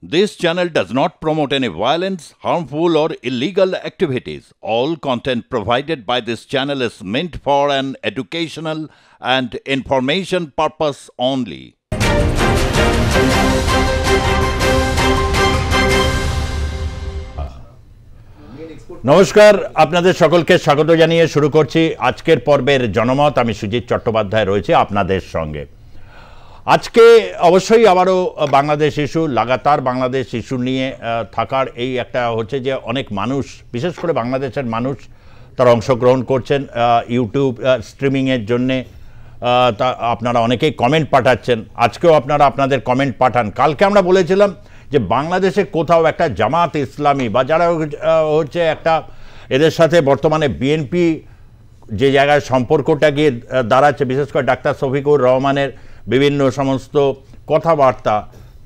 This channel does not promote any violence, harmful, or illegal activities. All content provided by this channel is meant for an educational and information purpose only. নমস্কার, আপনাদের সকলকে স্বাগত জানিয়ে শুরু করছি আজকের পর্বের জনমত। আমি সুজিত চট্টোপাধ্যায় রয়েছে আপনাদের সঙ্গে। আজকে অবশ্যই আবারও বাংলাদেশ ইস্যু, লাগাতার বাংলাদেশ ইস্যু নিয়ে থাকার এই একটা হচ্ছে যে অনেক মানুষ, বিশেষ করে বাংলাদেশের মানুষ, তারা অংশগ্রহণ করছেন ইউটিউব স্ট্রিমিংয়ের জন্যে। তা আপনারা অনেকেই কমেন্ট পাঠাচ্ছেন, আজকেও আপনারা আপনাদের কমেন্ট পাঠান। কালকে আমরা বলেছিলাম যে বাংলাদেশে কোথাও একটা জামাত ইসলামী বা যারা হচ্ছে একটা এদের সাথে বর্তমানে বিএনপি যে জায়গায় সম্পর্কটা গিয়ে দাঁড়াচ্ছে, বিশেষ করে ডাক্তার শফিকুর রহমানের বিভিন্ন সমস্ত কথাবার্তা,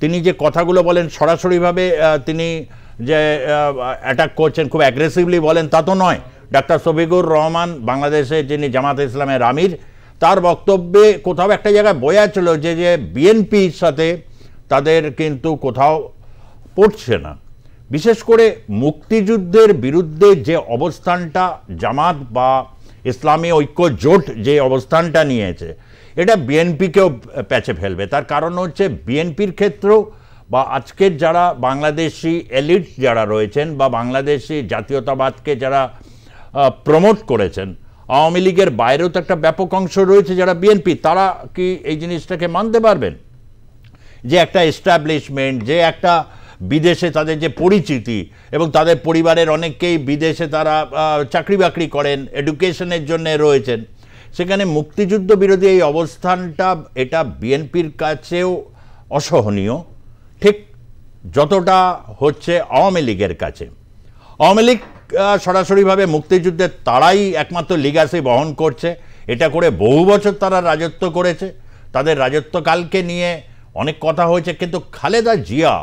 তিনি যে কথাগুলো বলেন সরাসরিভাবে তিনি যে অ্যাটাক করছেন, খুব অ্যাগ্রেসিভলি বলেন তা তো নয়। ডাক্তার শফিকুর রহমান বাংলাদেশে যিনি জামাত ইসলামের আমির, তার বক্তব্যে কোথাও একটা জায়গায় বোঝা ছিল যে বিএনপির সাথে তাদের কিন্তু কোথাও পড়ছে না। বিশেষ করে মুক্তিযুদ্ধের বিরুদ্ধে যে অবস্থানটা জামাত বা ইসলামী ঐক্য জোট যে অবস্থানটা নিয়েছে, এটা বিএনপিকেও প্যাচে ফেলবে। তার কারণ হচ্ছে বিএনপির ক্ষেত্রেও বা আজকের যারা বাংলাদেশি এলিট যারা রয়েছেন বা বাংলাদেশি জাতীয়তাবাদকে যারা প্রমোট করেছেন, আওয়ামী লীগের বাইরেও তো একটা ব্যাপক অংশ রয়েছে যারা বিএনপি, তারা কি এই জিনিসটাকে মানতে পারবেন যে একটা এস্টাবলিশমেন্ট, যে একটা বিদেশে তাদের যে পরিচিতি এবং তাদের পরিবারের অনেকেই বিদেশে তারা চাকরি বাকরি করেন, এডুকেশনের জন্য রয়েছেন, সেখানে মুক্তিযুদ্ধ বিরোধী এই অবস্থানটা এটা বিএনপির কাছেও অসহনীয়, ঠিক যতটা হচ্ছে আওয়ামী লীগের কাছে। আওয়ামী লীগ সরাসরিভাবে মুক্তিযুদ্ধের তারাই একমাত্র লিগাসি বহন করছে। এটা করে বহু বছর তারা রাজত্ব করেছে, তাদের রাজত্বকালকে নিয়ে অনেক কথা হয়েছে, কিন্তু খালেদা জিয়া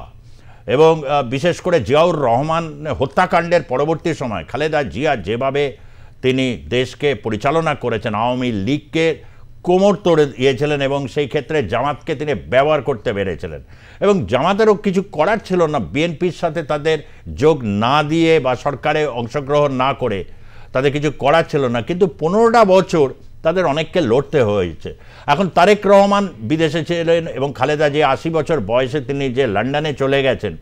এবং বিশেষ করে জিয়াউর রহমান হত্যাকাণ্ডের পরবর্তী সময় খালেদা জিয়া যেভাবে তিনি দেশকে পরিচালনা করেছেন, আওয়ামী লীগকে কোমর তোড়ে দিয়েছিলেন এবং সেই ক্ষেত্রে জামাতকে তিনি ব্যবহার করতে পেরেছিলেন এবং জামাতেরও কিছু করার ছিল না বিএনপির সাথে তাদের যোগ না দিয়ে বা সরকারে অংশগ্রহণ না করে, তাদের কিছু করার ছিল না। কিন্তু 15টা বছর তাদের অনেককে লড়তে হয়েছে। এখন তারেক রহমান বিদেশে ছিলেন এবং খালেদা যে 80 বছর বয়সে তিনি যে লন্ডনে চলে গেছেন,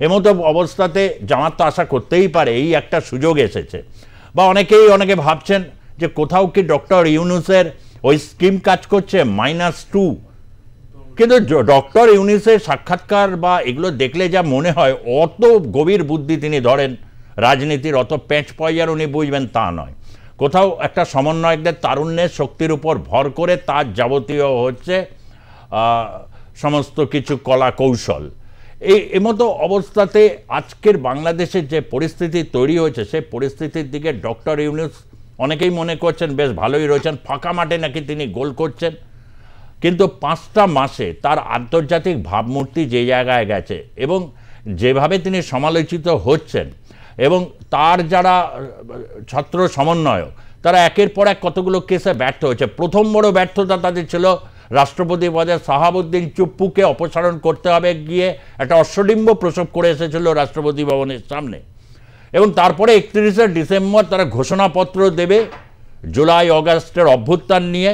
এমতো অবস্থাতে জামাত তো আশা করতেই পারে এই একটা সুযোগ এসেছে। বা অনেকে ভাবছেন যে কোথাও কি ডক্টর ইউনূসের ওই স্কিম কাজ করছে -2, কিন্তু ডক্টর ইউনূসের সাক্ষাৎকার বা এগুলো দেখলে যা মনে হয় অত গভীর বুদ্ধি তিনি ধরেন, রাজনীতির অত পেঁচ পয়জার উনি বুঝবেন তা নয়। কোথাও একটা সমন্বয়কদের তারুণ্যের শক্তির উপর ভর করে তার যাবতীয় হচ্ছে সমস্ত কিছু কলা কৌশল। এমতো অবস্থাতে আজকের বাংলাদেশের যে পরিস্থিতি তৈরি হয়েছে, সেই পরিস্থিতির দিকে ডক্টর ইউনূস অনেকেই মনে করছেন বেশ ভালোই রয়েছেন, ফাঁকা মাঠে নাকি তিনি গোল করছেন, কিন্তু 5টা মাসে তার আন্তর্জাতিক ভাবমূর্তি যে জায়গায় গেছে এবং যেভাবে তিনি সমালোচিত হচ্ছেন এবং তার যারা ছাত্র সমন্বয়ক, তারা একের পর এক কতগুলো কেসে ব্যর্থ হয়েছে। প্রথম বড় ব্যর্থতা তাদের ছিল রাষ্ট্রপতি পদে সাহাবুদ্দিন চুপ্পুকে অপসারণ করতে হবে, গিয়ে একটা অশ্বডিম্ব প্রসব করে এসেছিল রাষ্ট্রপতি ভবনের সামনে এবং তারপরে 31শে ডিসেম্বর তারা ঘোষণাপত্র দেবে জুলাই অগাস্টের অভ্যুত্থান নিয়ে।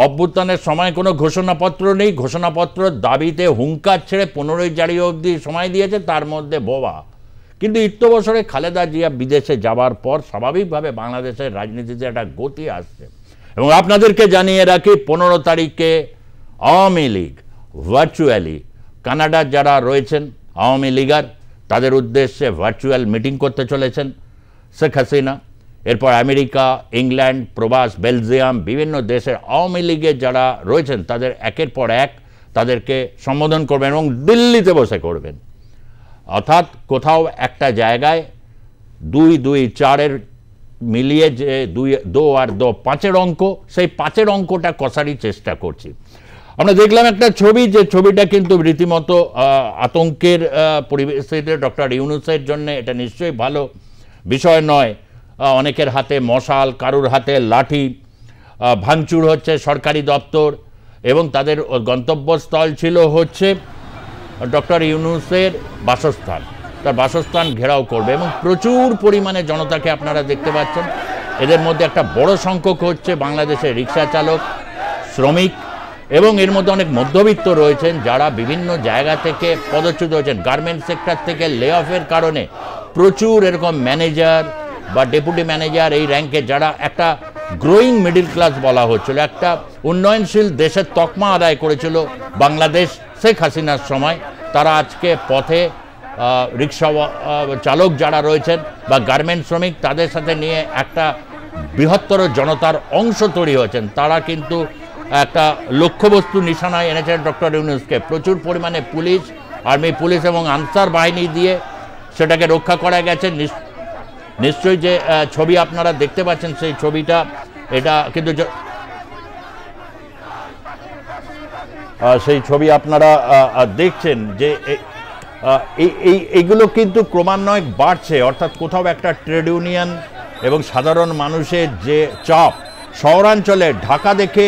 অভ্যুত্থানের সময় কোনো ঘোষণাপত্র নেই, ঘোষণাপত্র দাবিতে হুঙ্কার ছেড়ে 15ই জানুয়ারি অবধি সময় দিয়েছে, তার মধ্যে বোবা। কিন্তু ইত্যবসরে খালেদা জিয়া বিদেশে যাবার পর স্বাভাবিকভাবে বাংলাদেশের রাজনীতিতে একটা গতি আসছে এবং আপনাদেরকে জানিয়ে রাখি 15 তারিখে আওয়ামী লীগ ভার্চুয়ালি কানাডার যারা রয়েছেন আওয়ামী লীগার, তাদের উদ্দেশ্যে ভার্চুয়াল মিটিং করতে চলেছেন শেখ হাসিনা। এরপর আমেরিকা, ইংল্যান্ড, প্রবাস, বেলজিয়াম, বিভিন্ন দেশের আওয়ামী লীগের যারা রয়েছেন তাদের একের পর এক তাদেরকে সম্বোধন করবেন এবং দিল্লিতে বসে করবেন। অর্থাৎ কোথাও একটা জায়গায় 2-2-4 মিলিয়ে যে 2 আর 2 5-এর অঙ্ক, সেই 5-এর অঙ্কটা কষারই চেষ্টা করছি। আমরা দেখলাম একটা ছবি, যে ছবিটা কিন্তু রীতিমতো আতঙ্কের পরিবেশে ডক্টর ইউনূসের জন্য এটা নিশ্চয়ই ভালো বিষয় নয়। অনেকের হাতে মশাল, কারুর হাতে লাঠি, ভাঙচুর হচ্ছে সরকারি দপ্তর এবং তাদের গন্তব্যস্থল ছিল হচ্ছে ডক্টর ইউনূসের বাসস্থান, তার বাসস্থান ঘেরাও করবে এবং প্রচুর পরিমাণে জনতাকে আপনারা দেখতে পাচ্ছেন। এদের মধ্যে একটা বড় সংখ্যক হচ্ছে বাংলাদেশের রিক্সা চালক, শ্রমিক এবং এর মধ্যে অনেক মধ্যবিত্ত রয়েছেন যারা বিভিন্ন জায়গা থেকে পদচ্যুত হয়েছেন। গার্মেন্টস সেক্টর থেকে লে অফের কারণে প্রচুর এরকম ম্যানেজার বা ডেপুটি ম্যানেজার এই র্যাঙ্কে যারা একটা গ্রোয়িং মিডল ক্লাস বলা হচ্ছিল, একটা উন্নয়নশীল দেশের তকমা আদায় করেছিল বাংলাদেশ শেখ হাসিনার সময়, তারা আজকে পথে রিক্সা চালক যারা রয়েছেন বা গার্মেন্ট শ্রমিক তাদের সাথে নিয়ে একটা বৃহত্তর জনতার অংশ তৈরি হয়েছেন। তারা কিন্তু একটা লক্ষ্যবস্তু নিশানায় এনেছেন ডক্টর ইউনূসকে। প্রচুর পরিমাণে পুলিশ, আর্মি পুলিশ এবং আনসার বাহিনী দিয়ে সেটাকে রক্ষা করা গেছে। নিশ্চয়ই যে ছবি আপনারা দেখতে পাচ্ছেন সেই ছবিটা, এটা কিন্তু সেই ছবি আপনারা দেখছেন যে এইগুলো কিন্তু ক্রমান্বয়ে বাড়ছে, অর্থাৎ কোথাও একটা ট্রেড ইউনিয়ন এবং সাধারণ মানুষের যে চাপ, শহরাঞ্চলে ঢাকা দেখে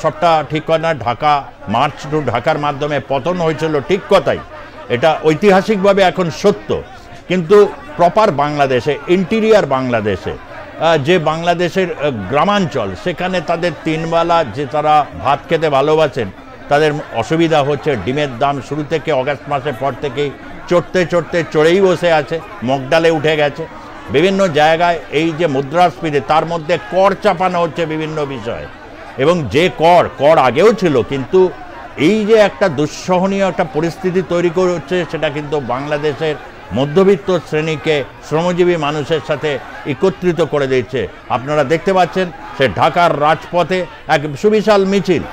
সবটা ঠিক হয় না, ঢাকা মার্চ টু ঢাকার মাধ্যমে পতন হয়েছিল, ঠিক কথাই, এটা ঐতিহাসিকভাবে এখন সত্য। কিন্তু প্রপার বাংলাদেশে, ইন্টিরিয়ার বাংলাদেশে, যে বাংলাদেশের গ্রামাঞ্চল, সেখানে তাদের তিনবেলা যে তারা ভাত খেতে ভালোবাসেন তাদের অসুবিধা হচ্ছে। ডিমের দাম শুরু থেকে অগাস্ট মাসের পর থেকেই চড়েই বসে আছে, মগডালে উঠে গেছে। বিভিন্ন জায়গায় এই যে মুদ্রাস্ফীতি, তার মধ্যে কর চাপানো হচ্ছে বিভিন্ন বিষয়ে, এবং যে কর আগেও ছিল, কিন্তু এই যে একটা দুঃসহনীয় একটা পরিস্থিতি তৈরি করছে সেটা কিন্তু বাংলাদেশের মধ্যবিত্ত শ্রেণীকে, শ্রমজীবী মানুষের সাথে একত্রিত করে দিচ্ছে। আপনারা দেখতে পাচ্ছেন সে ঢাকার রাজপথে এক সুবিশাল মিছিল,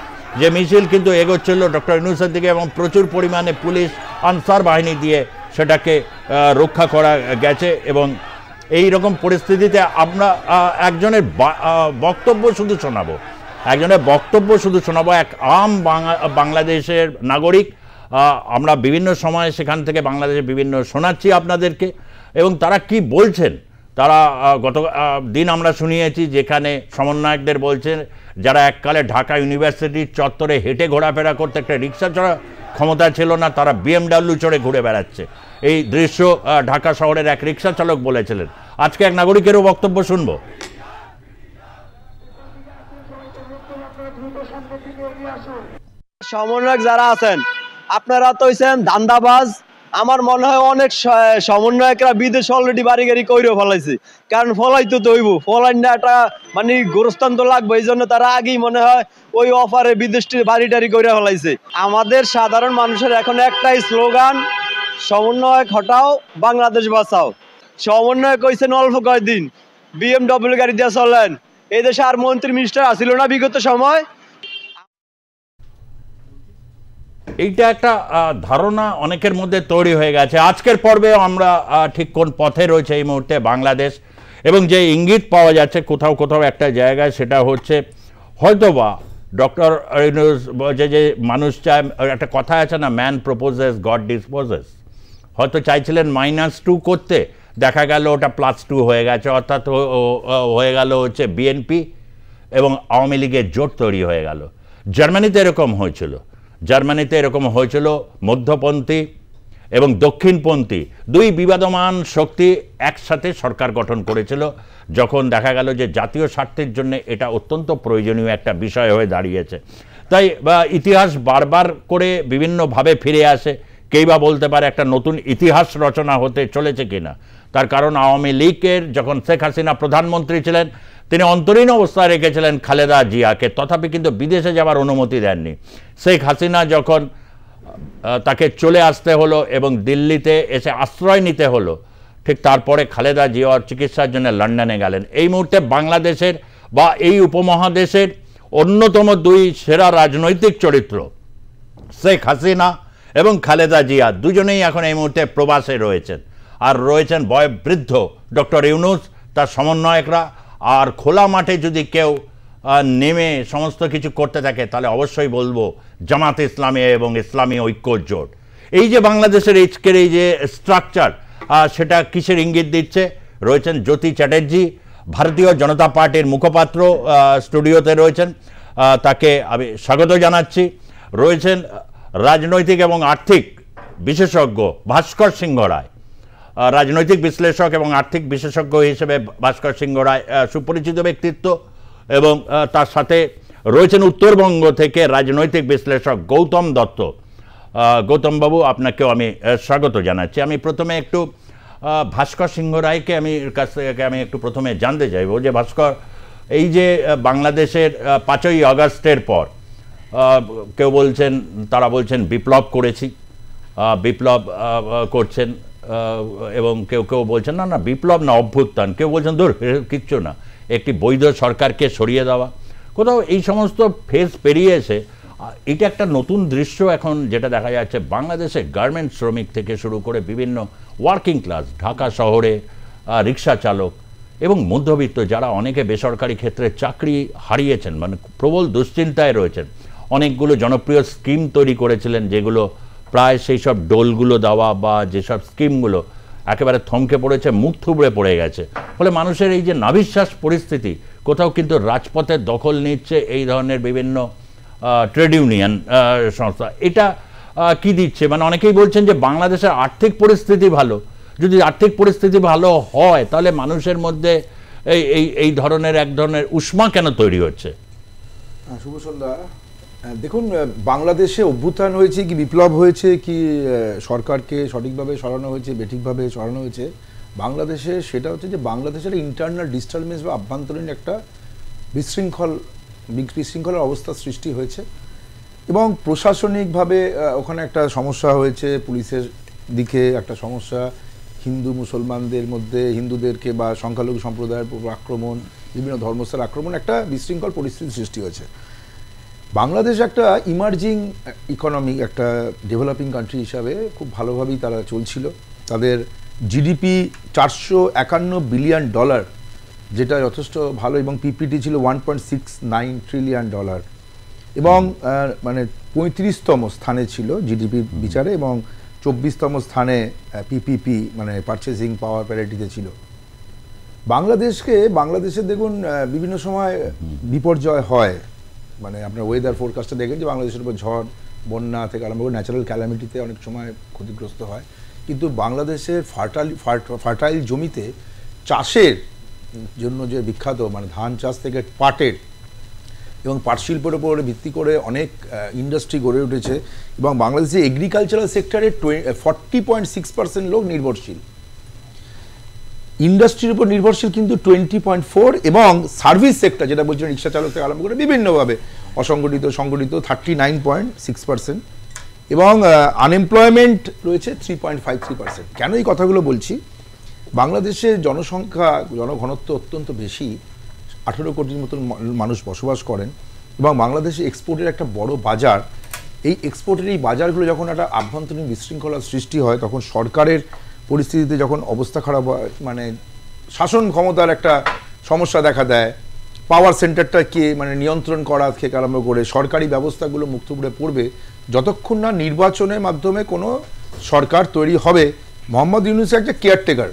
যে মিছিল কিন্তু এগোচ্ছিল ডক্টর ইউনূসের দিকে এবং প্রচুর পরিমাণে পুলিশ আনসার বাহিনী দিয়ে সেটাকে রক্ষা করা গেছে। এবং এই রকম পরিস্থিতিতে আমরা একজনের বক্তব্য শুধু শোনাবো, এক আম বাংলাদেশের নাগরিক। আমরা বিভিন্ন সময় সেখান থেকে বাংলাদেশে বিভিন্ন শোনাচ্ছি আপনাদেরকে, এবং তারা কি বলছেন। তারা গত দিন আমরা শুনিয়েছি যেখানে সমন্বয়কদের বলছেন যারা এককালে ঢাকা ইউনিভার্সিটির চত্বরে হেঁটে ঘোরাফেরা করতে, একটা রিক্সা চড়া ক্ষমতা ছিল না, তারা BMW চড়ে ঘুরে বেড়াচ্ছে। এই দৃশ্য ঢাকা শহরের এক রিক্সা চালক বলেছিলেন। আজকে এক নাগরিকেরও বক্তব্য শুনব। সমন্বয়ক যারা আছেন আপনারা তো হইছেন ধান্দাবাজ। আমার মনে হয় অনেক সমন্বয়করা বিদেশ অলরেডি বাড়ি গাড়ি কইরেও ফলাইছে, কারণ ফলাইতে তো হইব, ফলাই না একটা মানে গোরস্থান তো লাগবে, এই জন্য তারা আগেই মনে হয় ওই অফারে বিদেশটি বাড়ি টাড়ি করে ফলাইছে। আমাদের সাধারণ মানুষের এখন একটাই স্লোগান, সমন্বয়ক হটাও বাংলাদেশ বাঁচাও। সমন্বয়ক কইছেন অল্প কয়েকদিন BMW গাড়ি দিয়ে চলেন, এই দেশে আর মন্ত্রী মিনিস্টার আসিল না বিগত সময়। এইটা একটা ধারণা অনেকের মধ্যে তৈরি হয়ে গেছে। আজকের পর্বে আমরা ঠিক কোন পথে রয়েছে এই মুহূর্তে বাংলাদেশ, এবং যে ইঙ্গিত পাওয়া যাচ্ছে কোথাও একটা জায়গায়, সেটা হচ্ছে হয়তোবা ডক্টর ইউনূস যে মানুষ চায়, একটা কথা আছে না, ম্যান প্রপোজেস গড ডিসপোজেস, হয়তো চাইছিলেন -2 করতে, দেখা গেল ওটা +2 হয়ে গেছে, অর্থাৎ হয়ে গেল হচ্ছে বিএনপি এবং আওয়ামী লীগের জোট তৈরি হয়ে গেল। জার্মানিতে এরকম হয়েছিল, মধ্যপন্থী এবং দক্ষিণপন্থী দুই বিবাদমান শক্তি একসাথে সরকার গঠন করেছিল, যখন দেখা গেল যে জাতীয় স্বার্থের জন্য এটা অত্যন্ত প্রয়োজনীয় একটা বিষয় হয়ে দাঁড়িয়েছে। তাই ইতিহাস বারবার করে বিভিন্নভাবে ফিরে আসে। কেই বা বলতে পারে একটা নতুন ইতিহাস রচনা হতে চলেছে কিনা, তার কারণ আওয়ামী লীগের যখন শেখ হাসিনা প্রধানমন্ত্রী ছিলেন, তিনি অন্তরীণ অবস্থায় রেখেছিলেন খালেদা জিয়াকে, তথাপি কিন্তু বিদেশে যাওয়ার অনুমতি দেননি। শেখ হাসিনা যখন তাকে চলে আসতে হলো এবং দিল্লিতে এসে আশ্রয় নিতে হলো, ঠিক তারপরে খালেদা জিয়ার চিকিৎসার জন্য লন্ডনে গেলেন। এই মুহূর্তে বাংলাদেশের বা এই উপমহাদেশের অন্যতম দুই সেরা রাজনৈতিক চরিত্র শেখ হাসিনা এবং খালেদা জিয়া দুজনেই এখন এই মুহূর্তে প্রবাসে রয়েছেন, আর রয়েছেন বয়োবৃদ্ধ ডক্টর ইউনূস, তার সমন্বয়করা। আর খোলা মাঠে যদি কেউ নেমে সমস্ত কিছু করতে থাকে, তাহলে অবশ্যই বলবো জামাত ইসলামী এবং ইসলামী ঐক্য জোট। এই যে বাংলাদেশের আজকের এই যে স্ট্রাকচার, সেটা কিসের ইঙ্গিত দিচ্ছে? রয়েছেন জ্যোতি চ্যাটার্জি, ভারতীয় জনতা পার্টির মুখপাত্র, স্টুডিওতে রয়েছেন, তাকে আমি স্বাগত জানাচ্ছি। রয়েছেন রাজনৈতিক এবং আর্থিক বিশেষজ্ঞ ভাস্কর সিংহ রায়, রাজনৈতিক বিশ্লেষক এবং আর্থিক বিশেষজ্ঞ হিসেবে ভাস্কর সিংহ রায় সুপরিচিত ব্যক্তিত্ব, এবং তার সাথে রয়েছেন উত্তরবঙ্গ থেকে রাজনৈতিক বিশ্লেষক গৌতম দত্ত। গৌতমবাবু, আপনাকেও আমি স্বাগত জানাচ্ছি। আমি প্রথমে একটু ভাস্কর সিংহ রায়কে কাছ থেকে আমি একটু প্রথমে জানতে চাইব যে ভাস্কর, এই যে বাংলাদেশের 5ই আগস্টের পর কেউ বলছেন, তারা বলছেন বিপ্লব করেছি, বিপ্লব করছেন, এবং কেউ কেউ বলছেন না না বিপ্লব না অভ্যুত্থান, কেউ বলছেন ধর কিচ্ছু না, একটি বৈধ সরকারকে সরিয়ে দেওয়া, কোথাও এই সমস্ত ফেজ পেরিয়ে এসে এটা একটা নতুন দৃশ্য এখন যেটা দেখা যাচ্ছে বাংলাদেশে গার্মেন্ট শ্রমিক থেকে শুরু করে বিভিন্ন ওয়ার্কিং ক্লাস, ঢাকা শহরে রিক্সা চালক এবং মধ্যবিত্ত যারা অনেকে বেসরকারি ক্ষেত্রে চাকরি হারিয়েছেন, মানে প্রবল দুশ্চিন্তায় রয়েছেন। অনেকগুলো জনপ্রিয় স্কিম তৈরি করেছিলেন যেগুলো প্রায় সেই সব ডোলগুলো দেওয়া বা যেসব স্কিমগুলো একেবারে থমকে পড়েছে, মুখ থুবড়ে পড়ে গেছে। ফলে মানুষের এই যে নাভিশ্বাস পরিস্থিতি, কোথাও কিন্তু রাজপথের দখল নিচ্ছে এই ধরনের বিভিন্ন ট্রেড ইউনিয়ন সংস্থা। এটা কি দিচ্ছে? মানে অনেকেই বলছেন যে বাংলাদেশের আর্থিক পরিস্থিতি ভালো, যদি আর্থিক পরিস্থিতি ভালো হয় তাহলে মানুষের মধ্যে এই ধরনের এক ধরনের উষ্মা কেন তৈরি হচ্ছে? শুভ সন্ধ্যা। দেখুন, বাংলাদেশে অভ্যুত্থান হয়েছে কি বিপ্লব হয়েছে কি সরকারকে সঠিকভাবে সরানো হয়েছে বেঠিকভাবে সরানো হয়েছে, বাংলাদেশে সেটা হচ্ছে যে বাংলাদেশের ইন্টারনাল ডিস্টারবেন্স বা আভ্যন্তরীণ একটা বিশৃঙ্খলার অবস্থা সৃষ্টি হয়েছে, এবং প্রশাসনিকভাবে ওখানে একটা সমস্যা হয়েছে, পুলিশের দিকে একটা সমস্যা, হিন্দু মুসলমানদের মধ্যে হিন্দুদেরকে বা সংখ্যালঘু সম্প্রদায়ের উপর আক্রমণ, বিভিন্ন ধর্মস্থানের আক্রমণ, একটা বিশৃঙ্খল পরিস্থিতি সৃষ্টি হয়েছে। বাংলাদেশ একটা ইমার্জিং ইকোনমি, একটা ডেভেলপিং কান্ট্রি হিসাবে খুব ভালোভাবেই তারা চলছিল। তাদের জিডিপি $451 বিলিয়ন, যেটা যথেষ্ট ভালো, এবং পিপিটি ছিল $1.69 ট্রিলিয়ন, এবং মানে 35তম স্থানে ছিল জিডিপির বিচারে, এবং 24তম স্থানে পিপিপি মানে পারচেজিং পাওয়ার প্যারিটিতে ছিল। বাংলাদেশে দেখুন বিভিন্ন সময় বিপর্যয় হয়, মানে আপনার ওয়েদার ফোরকাস্টে দেখেন যে বাংলাদেশের উপর ঝড়, বন্যা থেকে আরম্ভ করে ন্যাচারাল ক্যালামিটিতে অনেক সময় ক্ষতিগ্রস্ত হয়, কিন্তু বাংলাদেশের ফার্টাইল জমিতে চাষের জন্য যে বিখ্যাত, মানে ধান চাষ থেকে পাটের এবং পাট শিল্পের উপর ভিত্তি করে অনেক ইন্ডাস্ট্রি গড়ে উঠেছে, এবং বাংলাদেশে এগ্রিকালচারাল সেক্টরে 40.6% লোক নির্ভরশীল, ইন্ডাস্ট্রির উপর নির্ভরশীল কিন্তু 20.4, এবং সার্ভিস সেক্টর যেটা বলছেন রিক্সা চালক থেকে আরম্ভ করে বিভিন্নভাবে অসংগঠিত সংগঠিত 39.6%, এবং আনএমপ্লয়মেন্ট রয়েছে 3.53%। কেন এই কথাগুলো বলছি? বাংলাদেশে জনঘনত্ব অত্যন্ত বেশি, 18 কোটির মতন মানুষ বসবাস করেন, এবং বাংলাদেশে এক্সপোর্টের একটা বড় বাজার। এই এক্সপোর্টের এই বাজারগুলো যখন একটা আভ্যন্তরীণ বিশৃঙ্খলার সৃষ্টি হয়, তখন সরকারের পরিস্থিতিতে যখন অবস্থা খারাপ হয়, মানে শাসন ক্ষমতার একটা সমস্যা দেখা দেয়, পাওয়ার সেন্টারটাকে মানে নিয়ন্ত্রণ করা থেকে আরম্ভ করে সরকারি ব্যবস্থাগুলো মুখ থুবড়ে পড়বে যতক্ষণ না নির্বাচনের মাধ্যমে কোনো সরকার তৈরি হবে। মোহাম্মদ ইউনূস একটা কেয়ারটেকার,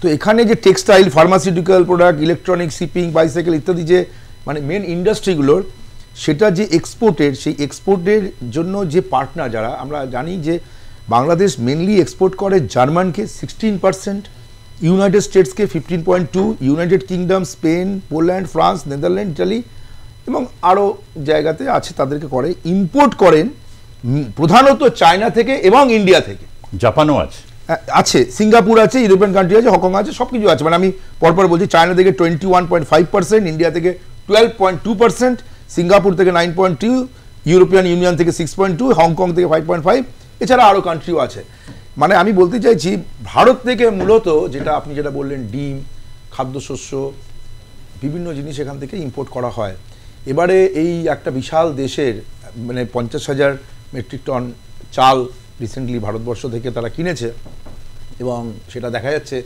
তো এখানে যে textile, pharmaceutical product, electronic, shipping, bicycle ইত্যাদি যে মানে মেন ইন্ডাস্ট্রিগুলোর, সেটা যে এক্সপোর্টের, সেই এক্সপোর্টের জন্য যে পার্টনার যারা, আমরা জানি যে বাংলাদেশ মেনলি এক্সপোর্ট করে জার্মানকে 16%, ইউনাইটেড স্টেটসকে 15.2, United Kingdom, Spain, Poland, France, Netherland, Italy এবং আরও জায়গাতে আছে তাদেরকে করে। ইম্পোর্ট করেন প্রধানত চায়না থেকে এবং ইন্ডিয়া থেকে, জাপানও আছে, সিঙ্গাপুর আছে, ইউরোপিয়ান কান্ট্রি আছে, হংকং আছে, সব কিছু আছে। মানে আমি পরপর বলছি, চায়না থেকে 21.5%, ইন্ডিয়া থেকে 12.2%, সিঙ্গাপুর থেকে 9.2, ইউরোপিয়ান ইউনিয়ন থেকে 6.2, হংকং থেকে 5.5, এছাড়া আরও কান্ট্রিও আছে। মানে আমি বলতে চাইছি ভারত থেকে মূলত যেটা আপনি যেটা বললেন, ডিম, খাদ্যশস্য, বিভিন্ন জিনিস এখান থেকে ইম্পোর্ট করা হয়। এবারে এই একটা বিশাল দেশের মানে 50,000 মেট্রিক টন চাল রিসেন্টলি ভারতবর্ষ থেকে তারা কিনেছে, এবং সেটা দেখা যাচ্ছে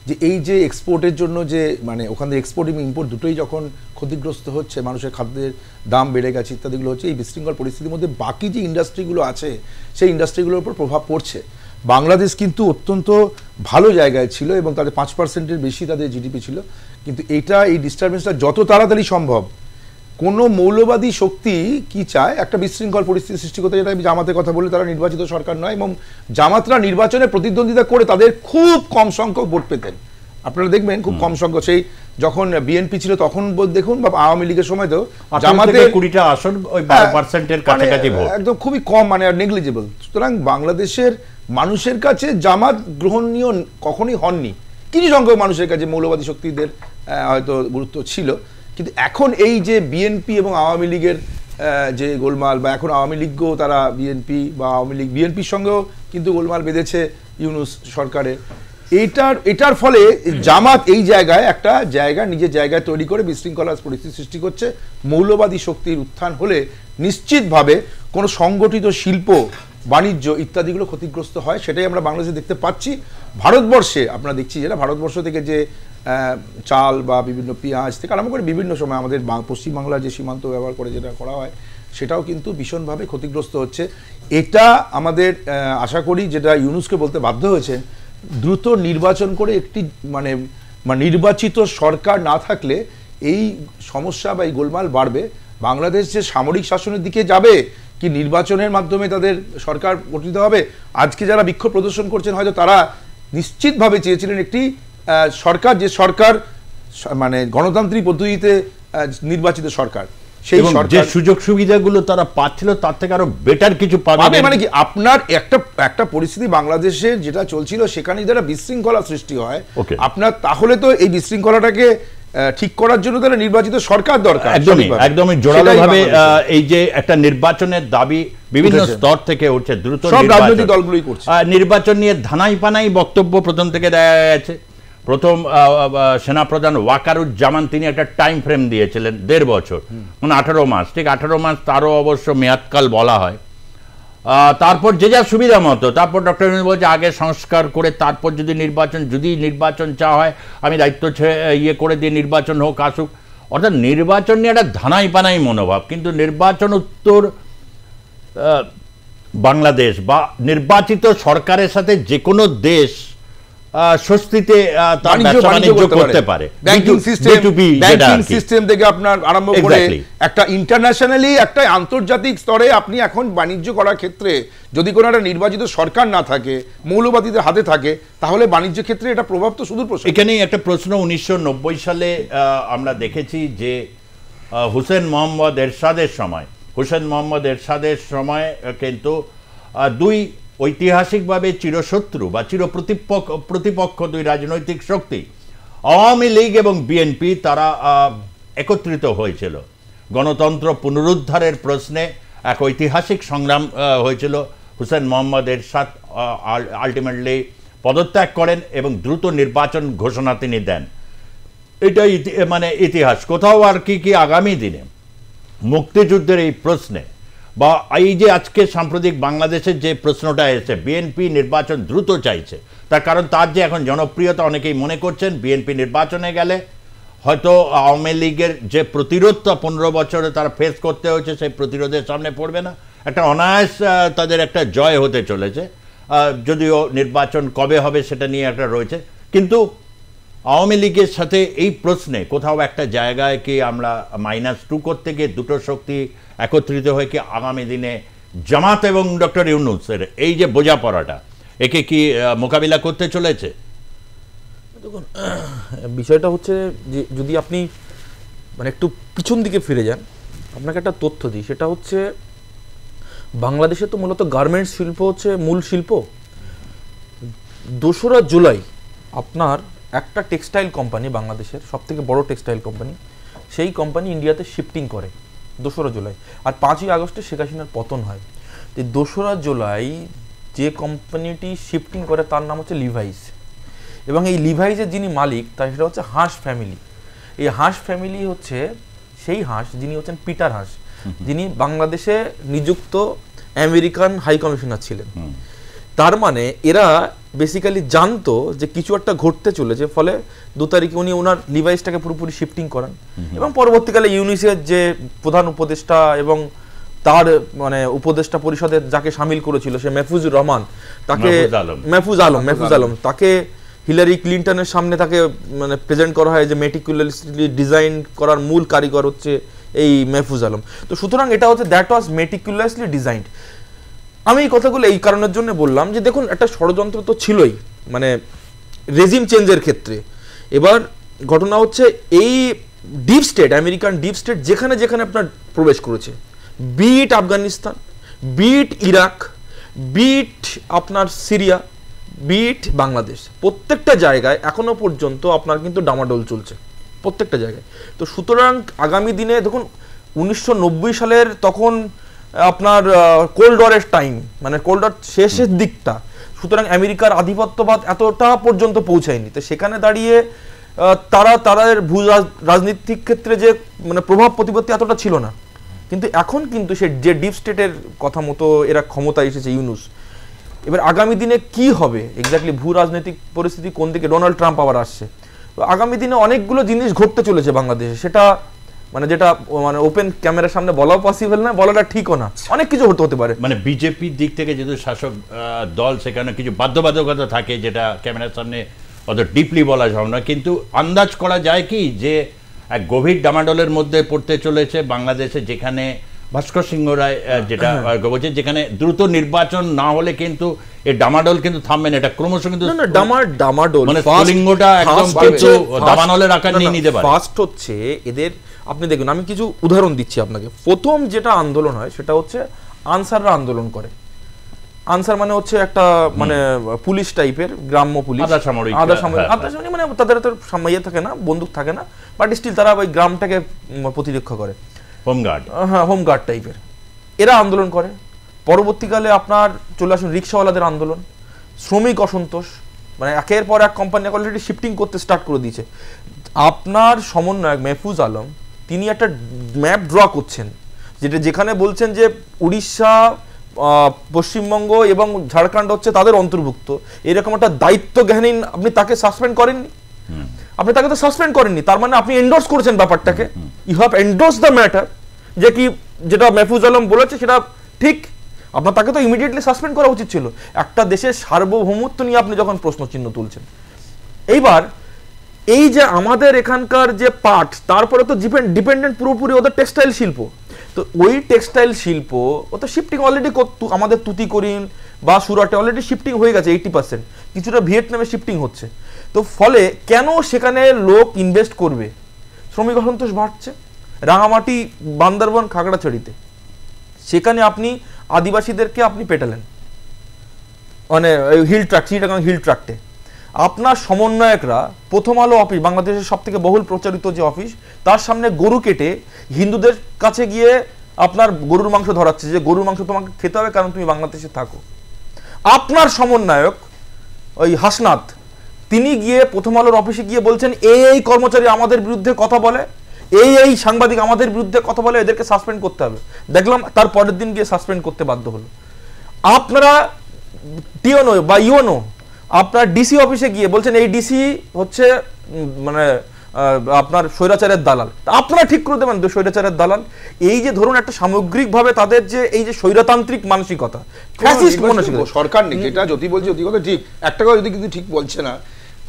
যে এই যে এক্সপোর্টের জন্য যে মানে ওখান থেকে এক্সপোর্ট এবং ইম্পোর্ট দুটোই যখন ক্ষতিগ্রস্ত হচ্ছে, মানুষের খাদ্যের দাম বেড়ে গেছে ইত্যাদিগুলো হচ্ছে, এই বিশৃঙ্খল পরিস্থিতির মধ্যে বাকি যে ইন্ডাস্ট্রিগুলো আছে সেই ইন্ডাস্ট্রিগুলোর উপর প্রভাব পড়ছে। বাংলাদেশ কিন্তু অত্যন্ত ভালো জায়গায় ছিল, এবং তাদের 5%-এর বেশি তাদের জিডিপি ছিল, কিন্তু এই ডিস্টারবেন্সটা যত তাড়াতাড়ি সম্ভব কোনো মৌলবাদী শক্তি কি চায়, একটা বিশৃঙ্খল পরিস্থিতি সৃষ্টি করতে, যেটা আমি জামাতের কথা বলি, তারা নির্বাচিত সরকার নয় এবং জামাতরা নির্বাচনে প্রতিদ্বন্দ্বিতা করে তাদের খুব কম সংখ্যক ভোট পেতেন। আপনারা দেখবেন খুব কম সংখ্যক, সেই যখন বিএনপি ছিল তখন দেখুন, বা আওয়ামী লীগের সময় তো জামাতের 20টা আসন ওই 12%-এর কাছাকাছি ভোট, একদম খুবই কম, মানে নেগলিজিবল। সুতরাং বাংলাদেশের মানুষের কাছে জামাত গ্রহণীয় কখনোই হননি। কিছু সংখ্যক মানুষের কাছে মৌলবাদী শক্তিদের হয়তো গুরুত্ব ছিল, কিন্তু এখন এই যে বিএনপি এবং আওয়ামী লীগের যে গোলমাল, বা এখন আওয়ামী লীগও তারা বিএনপি বা আওয়ামী লীগ বিএনপির সঙ্গেও কিন্তু গোলমাল বেঁধেছে ইউনূস সরকারে, এটার ফলে জামাত এই জায়গায় একটা নিজের জায়গায় তৈরি করে বিশৃঙ্খলার পরিস্থিতি সৃষ্টি করছে। মৌলবাদী শক্তির উত্থান হলে নিশ্চিতভাবে কোনো সংগঠিত শিল্প, বাণিজ্য ইত্যাদিগুলো ক্ষতিগ্রস্ত হয়, সেটাই আমরা বাংলাদেশে দেখতে পাচ্ছি। ভারতবর্ষে আমরা দেখছি যেটা ভারতবর্ষ থেকে যে চাল বা বিভিন্ন পেঁয়াজ থেকে আরম্ভ করে বিভিন্ন সময় আমাদের পশ্চিমবাংলার যে সীমান্ত ব্যবহার করে যেটা করা হয়, সেটাও কিন্তু ভীষণভাবে ক্ষতিগ্রস্ত হচ্ছে। এটা আমাদের আশা করি, যেটা ইউনূসকে বলতে বাধ্য হয়েছে, দ্রুত নির্বাচন করে একটি মানে নির্বাচিত সরকার না থাকলে এই সমস্যা বা এই গোলমাল বাড়বে। বাংলাদেশ যে সামরিক শাসনের দিকে যাবে কি নির্বাচনের মাধ্যমে তাদের সরকার গঠিত হবে, আজকে যারা বিক্ষোভ প্রদর্শন করছেন হয়তো তারা নিশ্চিতভাবে চেয়েছিলেন একটি সরকার, যে সরকার মানে গণতান্ত্রিক পদ্ধতিতে নির্বাচিত সরকার, সেই যে সুযোগ সুবিধাগুলো তারা পাচ্ছিল তার থেকে আরো বেটার কিছু পাবে। মানে কি, আপনার একটা পরিস্থিতি বাংলাদেশের যেটা চলছিল সেখানে যারা বিশৃঙ্খলা সৃষ্টি হয় আপনার, তাহলে তো এই বিশৃঙ্খলাটাকে ঠিক করার জন্য তারা নির্বাচিত সরকার দরকার। একদমই জোরালোভাবে এই যে একটা নির্বাচনের দাবি বিভিন্ন স্তর থেকে উঠছে, দ্রুত সব রাজনৈতিক দলগুলোই করছে। নির্বাচন নিয়ে ধানাই পানাই বক্তব্য প্রথম থেকে দেয়া গেছে। প্রথম সেনাপ্রধান ওয়াকারুজ্জামান তিনি একটা টাইম ফ্রেম দিয়েছিলেন 1.5 বছর, মানে 18 মাস, ঠিক 18 মাস, তারও অবশ্য মেয়াদকাল বলা হয়। তারপর যে যা সুবিধা মতো, তারপর ডক্টর ইউনূস বলছে আগে সংস্কার করে তারপর যদি নির্বাচন চাওয়া হয় আমি দায়িত্ব করে দিয়ে নির্বাচন হোক, আসুক। অর্থাৎ নির্বাচন নিয়ে একটা ধানাই পানাই মনোভাব। কিন্তু নির্বাচন উত্তর বাংলাদেশ বা নির্বাচিত সরকারের সাথে যে কোনো দেশ স্বস্তিতে তার ব্যবসা বাণিজ্য করতে পারে। ব্যাংকিং সিস্টেম থেকে আপনার আরম্ভ করে একটা ইন্টারন্যাশনালি একটা আন্তর্জাতিক স্তরে আপনি এখন বাণিজ্য করার ক্ষেত্রে যদি কোনো একটা নির্বাচিত সরকার না থাকে, মৌলবাদীদের হাতে থাকে, তাহলে বাণিজ্য ক্ষেত্রে এটা প্রভাব তো সুদূর প্রসারী। এখানেই একটা প্রশ্ন, 1990 সালে আমরা দেখেছি যে হুসেন মোহাম্মদ এরশাদের সময় কিন্তু দুই ঐতিহাসিকভাবে চিরশত্রু বা প্রতিপক্ষ দুই রাজনৈতিক শক্তি আওয়ামী লীগ এবং বিএনপি তারা একত্রিত হয়েছিল। গণতন্ত্র পুনরুদ্ধারের প্রশ্নে এক ঐতিহাসিক সংগ্রাম হয়েছিল। হুসেন মোহাম্মদ এরশাদ আলটিমেটলি পদত্যাগ করেন এবং দ্রুত নির্বাচন ঘোষণা তিনি দেন। এটাই মানে ইতিহাস। কোথাও আর কি আগামী দিনে মুক্তিযুদ্ধের এই প্রশ্নে বা এই যে আজকে সাম্প্রতিক বাংলাদেশের যে প্রশ্নটা এসেছে, বিএনপি নির্বাচন দ্রুত চাইছে, তার কারণ তার যে এখন জনপ্রিয়তা, অনেকেই মনে করছেন বিএনপি নির্বাচনে গেলে হয়তো আওয়ামী লীগের যে প্রতিরোধটা 15 বছরে তারা ফেস করতে হয়েছে সেই প্রতিরোধের সামনে পড়বে না, একটা অনায়াস তাদের একটা জয় হতে চলেছে। যদিও নির্বাচন কবে হবে সেটা নিয়ে একটা রয়েছে, কিন্তু আওয়ামী লীগের সাথে এই প্রশ্নে কোথাও একটা জায়গায় কি আমরা -2 করতে গিয়ে দুটো শক্তি একত্রিত হয়ে কি আগামী দিনে জামাত এবং ডক্টর ইউনূসের এই যে বোঝাপড়াটা, একে কি মোকাবিলা করতে চলেছে? দেখুন, বিষয়টা হচ্ছে যে যদি আপনি মানে একটু পিছন দিকে ফিরে যান, আপনাকে একটা তথ্য দিই, সেটা হচ্ছে বাংলাদেশে তো মূলত গার্মেন্টস শিল্প হচ্ছে মূল শিল্প। 2রা জুলাই আপনার একটা টেক্সটাইল কোম্পানি, বাংলাদেশের সবথেকে বড় টেক্সটাইল কোম্পানি, সেই কোম্পানি ইন্ডিয়াতে শিফটিং করে 2রা জুলাই, আর 5ই আগস্টে শেখ হাসিনার পতন হয়। তো 2রা জুলাই যে কোম্পানিটি শিফটিং করে তার নাম হচ্ছে লিভাইস, এবং এই লিভাইসের যিনি মালিক তার সেটা হচ্ছে হাঁস ফ্যামিলি। এই হাঁস ফ্যামিলি হচ্ছে সেই হাঁস যিনি হচ্ছেন পিটার হাঁস, যিনি বাংলাদেশে নিযুক্ত আমেরিকান হাই কমিশনার ছিলেন। তার মানে এরা বেসিক্যালি জানতো যে কিছু একটা ঘটতে চলেছে, ফলে 2 তারিখে উনি ওনার লিভাইসটাকে পুরোপুরি শিফটিং করান, এবং পরবর্তীকালে ইউনিসেফের যে প্রধান উপদেষ্টা এবং তার মানে উপদেষ্টা পরিষদের যাকে সামিল করেছিল সে মেহফুজ আলম তাকে হিলারি ক্লিন্টনের সামনে তাকে মানে প্রেজেন্ট করা হয় যে মেটিকুলাসলি ডিজাইন করার মূল কারিগর হচ্ছে এই মেহফুজ আলম। তো সুতরাং এটা হচ্ছে দ্যাট ওয়াজ মেটিকুলাসলি ডিজাইনড। আমি এই কথাগুলো এই কারণের জন্য বললাম যে দেখুন একটা ষড়যন্ত্র তো ছিলই, মানে রেজিম চেঞ্জের ক্ষেত্রে। এবার ঘটনা হচ্ছে এই deep state, American deep state যেখানে যেখানে আপনার প্রবেশ করেছে, be it Afghanistan, be it Iraq, be it আপনার সিরিয়া, বিট বাংলাদেশ, প্রত্যেকটা জায়গায় এখনো পর্যন্ত আপনার কিন্তু ডামাডোল চলছে প্রত্যেকটা জায়গায়। তো সুতরাং আগামী দিনে দেখুন 1990 সালের তখন আপনার কোল্ড ওয়ারের টাইম, মানে কোল্ড ওয়ার শেষের দিকটা, সুতরাং আমেরিকার আধিপত্যবাদ এতটা পর্যন্ত পৌঁছায়নি। তো সেখানে দাঁড়িয়ে তাদের ভূ রাজনীতিক ক্ষেত্রে যে মানে প্রভাব প্রতিপত্তি এতটা ছিল না, কিন্তু এখন কিন্তু সে যে ডিপ স্টেটের কথা মতো এরা ক্ষমতায় এসেছে ইউনুস। এবার আগামী দিনে কি হবে এক্স্যাক্টলি, ভূ রাজনৈতিক পরিস্থিতি কোন দিকে, ডোনাল্ড ট্রাম্প আবার আসছে, তো আগামী দিনে অনেকগুলো জিনিস ঘটতে চলেছে বাংলাদেশে, সেটা মানে যেটা মানে ওপেন ক্যামেরার সামনে বলাও পসিবল না, বলাটা ঠিকও না, অনেক কিছু হতে পারে। মানে বিজেপির দিক থেকে যেহেতু শাসক দল, সেখানে কিছু বাধ্যবাধকতা থাকে যেটা ক্যামেরার সামনে অত ডিপলি বলা সম্ভব নয়, কিন্তু আন্দাজ করা যায় কি যে এক গভীর ডামাডোলের মধ্যে পড়তে চলেছে বাংলাদেশে, যেখানে ভাস্কর সিংহ রায় যেটা বলছে, যেখানে দ্রুত নির্বাচন না হলে কিন্তু এই ডামাডোল কিন্তু থামবে না, এটা ক্রমশ কিন্তু ডামাডোল মানে স্ফুলিঙ্গটা একদম কিন্তু দাবানলের আকার নিয়ে নিতে পারে। ফার্স্ট হচ্ছে এদের, আপনি দেখুন আমি কিছু উদাহরণ দিচ্ছি আপনাকে। প্রথম যেটা আন্দোলন হয় সেটা হচ্ছে আনসাররা আন্দোলন করে। আনসার মানে হচ্ছে একটা মানে পুলিশ টাইপের, গ্রাম্য পুলিশ, আধা সামরিক মানে তাদের তো ইয়ে থাকে না, বন্দুক থাকে না, বাট স্টিল তারা ওই গ্রামটাকে প্রতিরক্ষা করে, হোমগার্ড, হ্যাঁ হোমগার্ড টাইপের। এরা আন্দোলন করে। পরবর্তীকালে আপনার চলে আসুন রিক্সাওয়ালাদের আন্দোলন, শ্রমিক অসন্তোষ, মানে একের পর এক কোম্পানি অলরেডি শিফটিং করতে স্টার্ট করে দিয়েছে। আপনার সমন্বয়ক মেহফুজ আলম তিনি একটা ম্যাপ ড্র করছেন, যেখানে বলছেন যে উড়িষ্যা, পশ্চিমবঙ্গ এবং ঝাড়খণ্ড হচ্ছে তাদের অন্তর্ভুক্ত, এরকম একটা দায়িত্ব জ্ঞানহীন আপনি তাকে সাসপেন্ড করেননি, আপনি তাকে তো সাসপেন্ড করেননি, তার মানে আপনি এন্ডোর্স করেছেন ব্যাপারটাকে, you have endorse the matter, যে কি যেটা মেহফুজ আলম বলেছে সেটা ঠিক, আপনার তাকে তো ইমিডিয়েটলি সাসপেন্ড করা উচিত ছিল। একটা দেশের সার্বভৌমত্ব নিয়ে আপনি যখন প্রশ্ন চিহ্ন তুলছেন। এইবার এই যে আমাদের এখানকার যে পাট, তারপরে তো ডিপেন্ডেন্ট পুরোপুরি ওদের টেক্সটাইল শিল্প, তো ওই টেক্সটাইল শিল্প ও তো শিফটিং অলরেডি আমাদের তুতিকোরিন বা সুরাটে অলরেডি শিফটিং হয়ে গেছে 80%, কিছুটা ভিয়েতনামে শিফটিং হচ্ছে। তো ফলে কেন সেখানে লোক ইনভেস্ট করবে? শ্রমিক অসন্তোষ বাড়ছে। রাঙামাটি, বান্দরবান, খাগড়াছড়িতে সেখানে আপনি আদিবাসীদেরকে আপনি পেটালেন, মানে হিল ট্রাক, চিটাগাং হিল ট্রাক্টে আপনার সমন্বয়করা প্রথম আলো অফিস, বাংলাদেশের সব থেকে বহুল প্রচারিত যে অফিস, তার সামনে গরু কেটে হিন্দুদের কাছে গিয়ে আপনার গরুর মাংস ধরাচ্ছে, যে গরুর মাংস তোমাকে খেতে হবে কারণ তুমি বাংলাদেশে থাকো। আপনার সমন্বয়ক ওই হাসনাত তিনি গিয়ে প্রথম আলোর অফিসে গিয়ে বলছেন এই কর্মচারী আমাদের বিরুদ্ধে কথা বলে, এই সাংবাদিক আমাদের বিরুদ্ধে কথা বলে, এদেরকে সাসপেন্ড করতে হবে। দেখলাম তার পরের দিন গিয়ে সাসপেন্ড করতে বাধ্য হলো। আপনারা টিওনো বা ইউনো আপনার ডিসি অফিসে গিয়ে বলছেন এই ডিসি হচ্ছে মানে আপনার স্বৈরাচারের দালাল, আপনারা ঠিক করে দেবেন স্বৈরাচারের দালাল। এই যে ধরুন একটা সামগ্রিকভাবে তাদের যে এই যে স্বৈরতান্ত্রিক মানসিকতা, সরকার নেই, যেটা জ্যোতি বলছে জ্যোতি কথা ঠিক, একটা কথা যদি কিন্তু ঠিক বলছে না,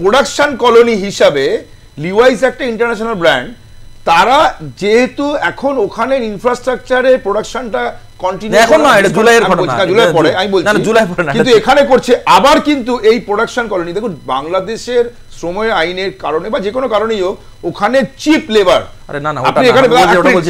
প্রোডাকশন কলোনি হিসাবে লিভাইস একটা ইন্টারন্যাশনাল ব্র্যান্ড, তারা যেহেতু এখন ওখানে ইনফ্রাস্ট্রাকচারে প্রোডাকশনটা কন্টিনিউ, এখন না এটা জুলাইয়ের ঘটনা, জুলাই পরে আমি বলছি, না জুলাই পরে না, কিন্তু এখানে করছে আবার। কিন্তু এই প্রোডাকশন কলোনি দেখুন বাংলাদেশের শ্রম আইনের কারণে বা যে কোনো কারণেই হোক, ওখানে চিপ লেবার, আরে না না আপনি এখানে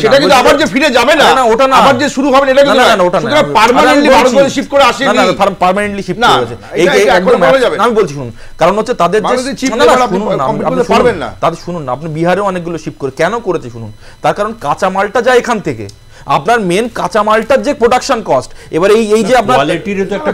সেটা কিন্তু আবার যে ফিরে যাবে না, ওটা না আবার যে শুরু হবে এটা কিন্তু না, ওটা না পার্মানেন্টলি ভারতবর্ষে শিফট করে আসেনি, না না পার্মানেন্টলি শিফট করেছে, এই একদম বলা যাবে। আমি বলছি শুনুন, কারণ হচ্ছে তাদের যে চিপ লেবার আপনি পারবেন না, তাদের শুনুন না, আপনি বিহারেও অনেকগুলো শিফট করে কেন করেছে শুনুন, তার কারণ কাঁচা মালটা যায় এখান থেকে, আপনার মেন কাঁচা মালটার যে প্রোডাকশন কস্ট, এবার এই যে আপনার কোয়ালিটির তো একটা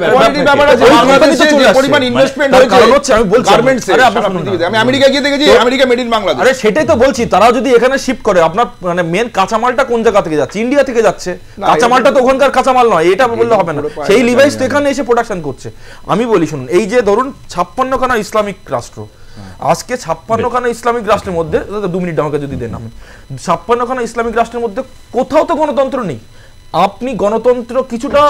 ব্যাপার আছে, বাংলাদেশে যে পরিমাণ ইনভেস্টমেন্ট হয়েছে, কারণ হচ্ছে আমি বলছি গার্মেন্টস, আরে আপনি শুনুন, আমি আমেরিকা গিয়ে দেখেছি, আমেরিকা মেড ইন বাংলাদেশ, আরে সেটাই তো বলছি, তারা যদি এখানে শিফট করে, আপনার মানে মেন কাঁচা মালটা কোন জায়গা থেকে যাচ্ছে? ইন্ডিয়া থেকে যাচ্ছে, কাঁচা মালটা তো ওখানকার কাঁচা মাল নয়, এটা বললে হবে না, সেই লিভাইস তো এখানে এসে প্রোডাকশন করছে। আমি বলি শুনুন, এই যে ধরুন 56খানা ইসলামিক রাষ্ট্র, আজকে 56খানা ইসলামিক রাষ্ট্রের মধ্যে, 2 মিনিট আমাকে যদি দেন, আমি 56খানা ইসলামিক রাষ্ট্রের মধ্যে কোথাও তো গণতন্ত্র নেই। আপনি গণতন্ত্র কিছুটা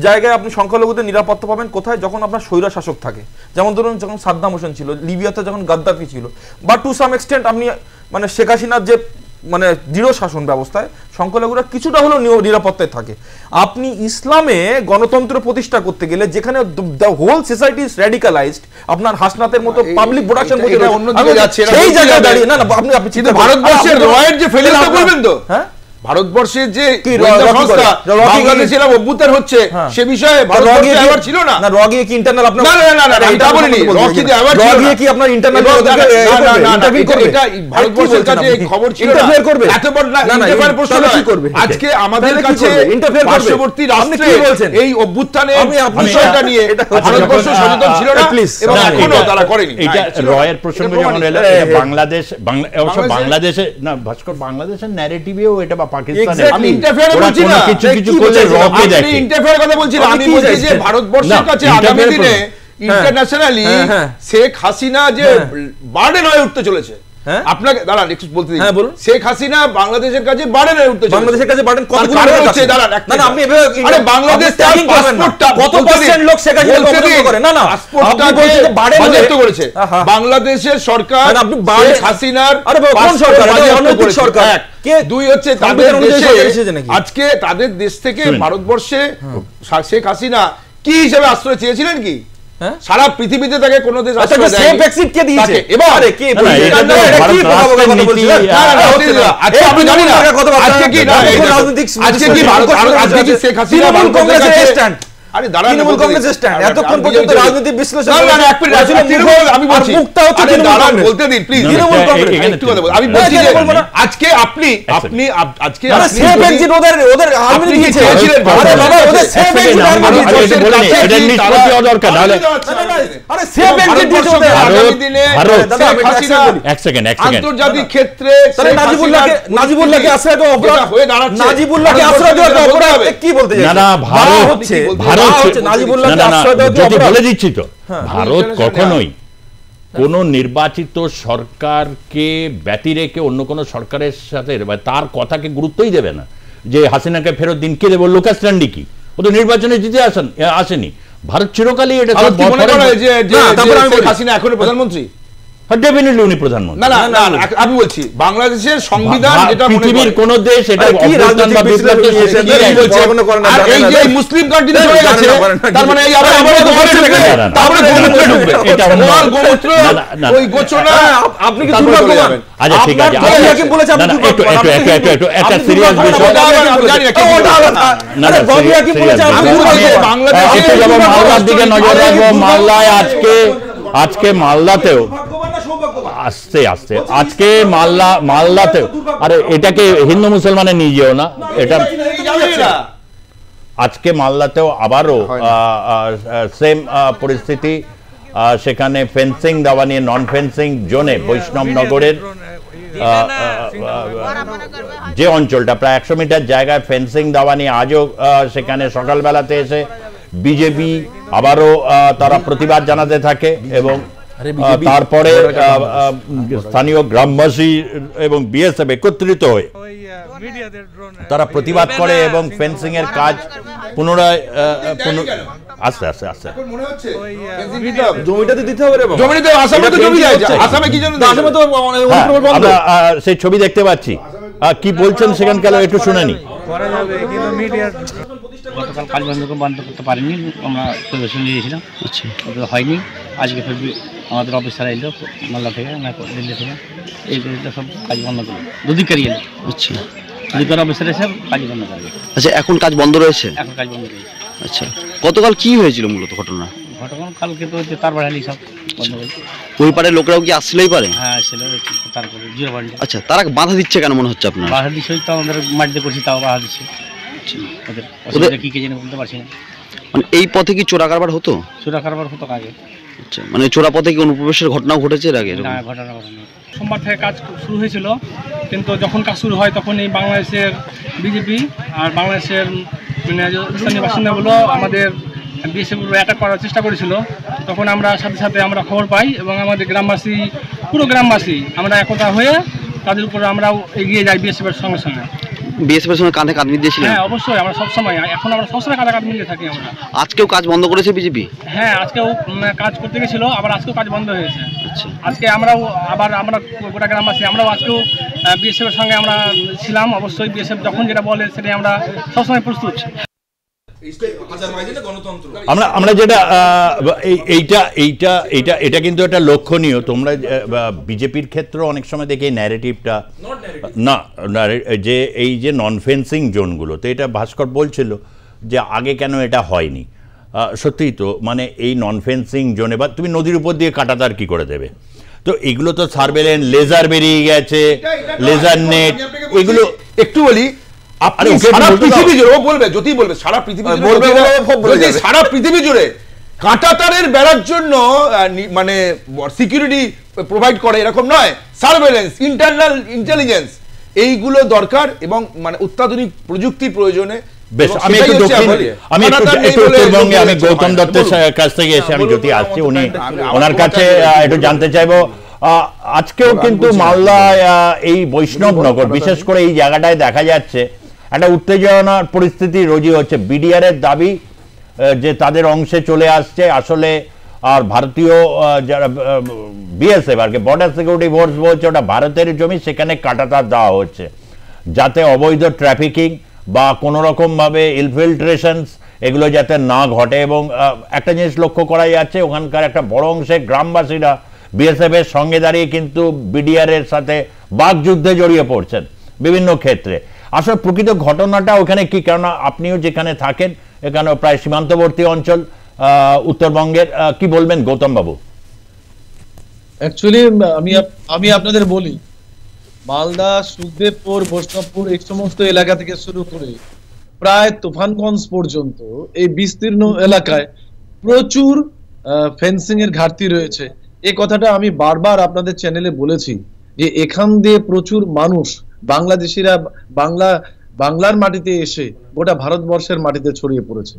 জায়গায় আপনি সংখ্যালঘুদের নিরাপত্তা পাবেন কোথায়? যখন আপনার স্বৈর শাসক থাকে, যেমন ধরুন যখন সাদ্দাম হোসেন ছিল, লিবিয়াতে যখন গাদ্দাফি ছিল, বা টু সাম এক্সটেন্ট আপনি মানে শেখ হাসিনার যে মানে দৃঢ় শাসন ব্যবস্থায় সংখ্যালঘুরা কিছুটা হলেও নিরাপত্তায় থাকে। আপনি ইসলামে গণতন্ত্র প্রতিষ্ঠা করতে গেলে যেখানে দ্য হোল সোসাইটি ইজ র্যাডিকালাইজড, আপনার হাসনাতের মতো পাবলিক প্রোডাকশন অন্যদিকে যাচ্ছে সেই জায়গায় দাঁড়িয়ে না আপনি ভারতবর্ষের রয়ের যে ফেলিটা বলবেন তো, হ্যাঁ ভারতবর্ষের যে সংস্থা বাংলাদেশের অভ্যুত্থান হচ্ছে সে বিষয়ে ভারতবর্ষে এবার ছিল না। না রগি কি ইন্টারনাল আপনার না না না এটা বলিনি, রগি যে এবার ছিল রগি কি আপনার ইন্টারনাল ইন্টারভিউ করবে? এটা ভারতবর্ষের কাছে খবর ছিল না, ইন্টারফেয়ার করবে এত বড় না ইন্টারফেয়ার প্রশ্ন কি করবে? আজকে আমাদের কাছে পার্শ্ববর্তী রাষ্ট্রে এই অভ্যুত্থানের বিষয়টা নিয়ে ভারতবর্ষ সচেতন ছিল না এবং এখনো তারা করেনি। এটা রয়ের প্রসঙ্গ যখন এলো, বাংলাদেশ বাংলাদেশে না ভাস্কর, বাংলাদেশের ন্যারেটিভেও এটা পাকিস্তানে আমি ইন্টারফেয়ার বলছি না, কিছু করলে রকে দেখে আপনি ইন্টারফেয়ার কথা বলছেন, আমি বলছি যে ভারতবর্ষের কাছে আগামী দিনে ইন্টারন্যাশনালি শেখ হাসিনা যে বার্ডেন হয়ে উঠতে চলেছে, আপনাকে দাঁড়ান একটু বলতে দিন, শেখ হাসিনা বাংলাদেশের কাছে বার্ডেন হয়ে উঠতে চলেছে। বাংলাদেশের কাছে বার্ডেন কতগুলো হচ্ছে, দাঁড়ান না না আপনি আরে বাংলাদেশ পাসপোর্টটা কত পার্সেন্ট লোক শেখ হাসিনা পছন্দ করে? না না পাসপোর্টটা বলতে বার্ডেন বাজেট করেছে বাংলাদেশের সরকার, আপনি শেখ হাসিনার আরে কোন সরকার? অনৈতিক সরকার। দুই হচ্ছে তাদের দেশে আজকে তাদের দেশ থেকে ভারতবর্ষে শেখ হাসিনা কি হিসেবে আশ্রয় চেয়েছিলেন কি? সারা পৃথিবীতে তাকে কোন দেশ আশ্রয় দেয়নি। সেফ এক্সিট কে দিয়েছে? এবার আরে কে বলছে? এটা কি কথা বলছিলেন? আজকে আপনি জানেন না আজকে কি রাজনৈতিক আজকে কি ভারত আজকে কি শেখ হাসিনা কংগ্রেসের স্ট্যান্ড? আরে দাঁড়ান, তৃণমূল কংগ্রেসের স্ট্যান্ড এতক্ষণ পর্যন্ত রাজনৈতিক বিশ্লেষণ না না এক মিনিট আমি বলছি মুক্তা হচ্ছে তৃণমূল কংগ্রেস বলতে দিন প্লিজ তৃণমূল কংগ্রেস একটু কথা বল আমি বলছি যে আজকে আপনি আজকে সেফ এক্সিট ওদের আর্মি দিয়েছে। আরে বাবা ওদের সেফ এক্সিট আর্মি দিয়েছে, এটা নিষ্পত্তি হওয়া দরকার নালে আরে সেফ এক্সিট দিয়েছে ওদের আগামী দিনে শেখ হাসিনা এক সেকেন্ড আন্তর্জাতিক ক্ষেত্রে নাজিবুল্লাহকে আশ্রয় দেওয়া অপরাধ হয়ে দাঁড়াচ্ছে, নাজিবুল্লাহকে আশ্রয় দেওয়া অপরাধ কি বলতে চাই? না না ভারত হচ্ছে বলে দিচ্ছি তো, ভারত কখনোই কোন নির্বাচিত সরকারকে ব্যতি রেখে অন্য কোন সরকারের সাথে তার কথাকে গুরুত্বই দেবে না যে হাসিনাকে ফেরত দিন, কে দেবো? লোকাস স্ট্যান্ডি কি ও তো নির্বাচনে জিতে আসেনি। ভারত চিরকালই এটা হাসিনা এখন প্রধানমন্ত্রী, ডেফিনেটলি উনি প্রধানমন্ত্রী। না না না আমি বলছি বাংলাদেশের সংবিধান যেটা পৃথিবীর কোন দেশ এটা এই যে মুসলিম কান্ট্রি চলে গেছে তার মানে এই আবার তারপরে গোমূত্র ঢুকবে, এটা গোমূত্র ওই গোচনা আপনি কি দুর্ভাগ্যবান? আচ্ছা ঠিক আছে আপনি বলেছে আপনি একটু একটা সিরিয়াস বিষয় না না গবিয়া কি বলেছে আপনি বাংলাদেশে যাব মালদার দিকে নজর রাখবো। মালদায় আজকে মালদাতেও আস্তে আস্তে আজকে মালদাতেও আরে এটাকে হিন্দু মুসলমানে নিয়ে যেও না, এটা আজকে মালদাতেও আবারও সেম পরিস্থিতি, সেখানে ফেন্সিং দেওয়া নিয়ে নন ফেন্সিং জোনে বৈষ্ণবনগরের যে অঞ্চলটা প্রায় 100 মিটার জায়গায় ফেন্সিং দেওয়া নিয়ে আজও সেখানে সকালবেলাতে এসে বিজেপি আবারও তারা প্রতিবাদ জানাতে থাকে এবং তারপরে স্থানীয় গ্রামবাসী এবং বিএসএফ একত্রিত হয়ে তারা প্রতিবাদ করে এবং ফেন্সিং এর কাজ পুনরায় আস্তে আস্তে আস্তে জমিটাতে দিতে হবে। আমরা সেই ছবি দেখতে পাচ্ছি, কি বলছেন সেখানকার একটু শুনে নি। গতকাল কাজ বন্ধ করতে পারিনি, আমরা পরিবেশন দিয়েছিলাম, ওদের হয়নি। আজকে ফের আমাদের অফিসার এলো মালদা থেকে না দিল্লি থেকে, এই সব কাজ বন্ধ করলো, দুদিকেরই এলো। আচ্ছা, দুদিকের অফিসার এসে কাজ বন্ধ করবে। আচ্ছা এখন কাজ বন্ধ রয়েছে? এখন কাজ বন্ধ রয়েছে। আচ্ছা গতকাল কি হয়েছিল মূলত ঘটনা? কালকে তো হচ্ছে তার বাড়ি সব বন্ধ করেছে। ওই পারের লোকরাও কি আসলেই পারে? হ্যাঁ ছিল, তারপরে জিরো বাড়ি। আচ্ছা তারা বাধা দিচ্ছে কেন মনে হচ্ছে আপনার? বাধা দিচ্ছে তো আমাদের মাটিতে করছি তাও বাধা দিচ্ছে। ওদের কি জেনে বলতে পারছি না। মানে এই পথে কি চোরা কারবার হতো? চোরা কারবার হতো আগে। আচ্ছা মানে চোরা পথে কি অনুপ্রবেশের ঘটনাও ঘটেছে এর আগে? না, ঘটনা ঘটেনি। সোমবার থেকে কাজ শুরু হয়েছিল, কিন্তু যখন কাজ শুরু হয় তখন এই বাংলাদেশের বিজেপি আর বাংলাদেশের মানে স্থানীয় বাসিন্দাগুলো আমাদের বিএসএফ অ্যাটাক করার চেষ্টা করেছিল। তখন আমরা সাথে সাথে আমরা খবর পাই এবং আমাদের গ্রামবাসী, পুরো গ্রামবাসী আমরা একতা হয়ে তাদের উপরে আমরাও এগিয়ে যাই বিএসএফের সঙ্গে সঙ্গে। বিএসএফের সঙ্গে কাঁধে কাঁধ মিলিয়ে ছিলেন? হ্যাঁ অবশ্যই, আমরা সবসময়, এখন আমরা সবসময় কাঁধে কাঁধ মিলিয়ে থাকি আমরা। আজকেও কাজ বন্ধ করেছে বিজেপি? হ্যাঁ আজকেও কাজ করতে গেছিল, আবার আজকেও কাজ বন্ধ হয়েছে। আজকে আমরাও আবার আমরা গোটা গ্রামবাসী আমরাও আজকেও বিএসএফের সঙ্গে আমরা ছিলাম। অবশ্যই বিএসএফ যখন যেটা বলে সেটাই আমরা সবসময় প্রস্তুত। আমরা যেটা এটা কিন্তু একটা লক্ষণীয়, তোমরা বিজেপির ক্ষেত্রে অনেক সময় দেখি ন্যারেটিভটা না, যে এই যে নন ফেন্সিং জোনগুলো, তো এটা ভাস্কর বলছিল যে আগে কেন এটা হয়নি। সত্যিই তো, মানে এই নন ফেন্সিং জোনে বা তুমি নদীর উপর দিয়ে কাঁটাতার কি করে দেবে, তো এগুলো তো সার্ভেলেন্স, লেজার বেরিয়ে গেছে, লেজার নেট, এগুলো একটু বলি, সারা পৃথিবী জুড়ে, ও বলবে, জ্যোতি বলবে, সারা পৃথিবী জুড়ে, সারা পৃথিবী জুড়ে কাঁটাতারের বেড়ার জন্য মানে সিকিউরিটি প্রোভাইড করে এরকম নয়, সার্ভেলেন্স, ইন্টারনাল ইন্টেলিজেন্স এইগুলো দরকার এবং মানে অত্যাধুনিক প্রযুক্তির প্রয়োজনে। বেশ, আমি একটু উত্তরবঙ্গে আমি গৌতম দত্তের কাছ থেকে এসে আমি জ্যোতি আসছি, উনি ওনার কাছে একটু জানতে চাইবো। আজকেও কিন্তু মালদা এই বৈষ্ণবনগর বিশেষ করে এই জায়গাটায় দেখা যাচ্ছে একটা উত্তেজনার পরিস্থিতি রোজই হচ্ছে। বিডিআর এর দাবি যে তাদের অংশে চলে আসছে আসলে, আর ভারতীয় যারা বিএসএফ আর কি বর্ডার সিকিউরিটি ফোর্স বলছে ওটা ভারতের জমি, সেখানে কাঁটাতার দেওয়া হচ্ছে যাতে অবৈধ ট্রাফিকিং বা কোনো রকমভাবে ইনফিল্ট্রেশনস এগুলো যাতে না ঘটে। এবং একটা জিনিস লক্ষ্য করা যাচ্ছে, ওখানকার একটা বড় অংশের গ্রামবাসীরা বিএসএফ এর সঙ্গে দাঁড়িয়ে কিন্তু বিডিআর এর সাথে বাকযুদ্ধে জড়িয়ে পড়ছেন বিভিন্ন ক্ষেত্রে। আসলে প্রকৃত ঘটনাটা ওখানে কি, কেননা আপনিও যেখানে থাকেন এখানে প্রায় সীমান্তবর্তী অঞ্চল উত্তরবঙ্গের, কি বলবেন গৌতম বাবু? অ্যাকচুয়ালি আমি আপনাদের বলি, মালদা, সুখদেবপুর, বৈষ্ণবপুর এই সমস্ত এলাকা থেকে শুরু করে প্রায় তুফানগঞ্জ পর্যন্ত এই বিস্তীর্ণ এলাকায় প্রচুর ফেন্সিং এর ঘাটতি রয়েছে। এই কথাটা আমি বারবার আপনাদের চ্যানেলে বলেছি যে এখান দিয়ে প্রচুর মানুষ বাংলাদেশিরা বাংলার মাটিতে এসে গোটা ভারতবর্ষের মাটিতে ছড়িয়ে পড়েছে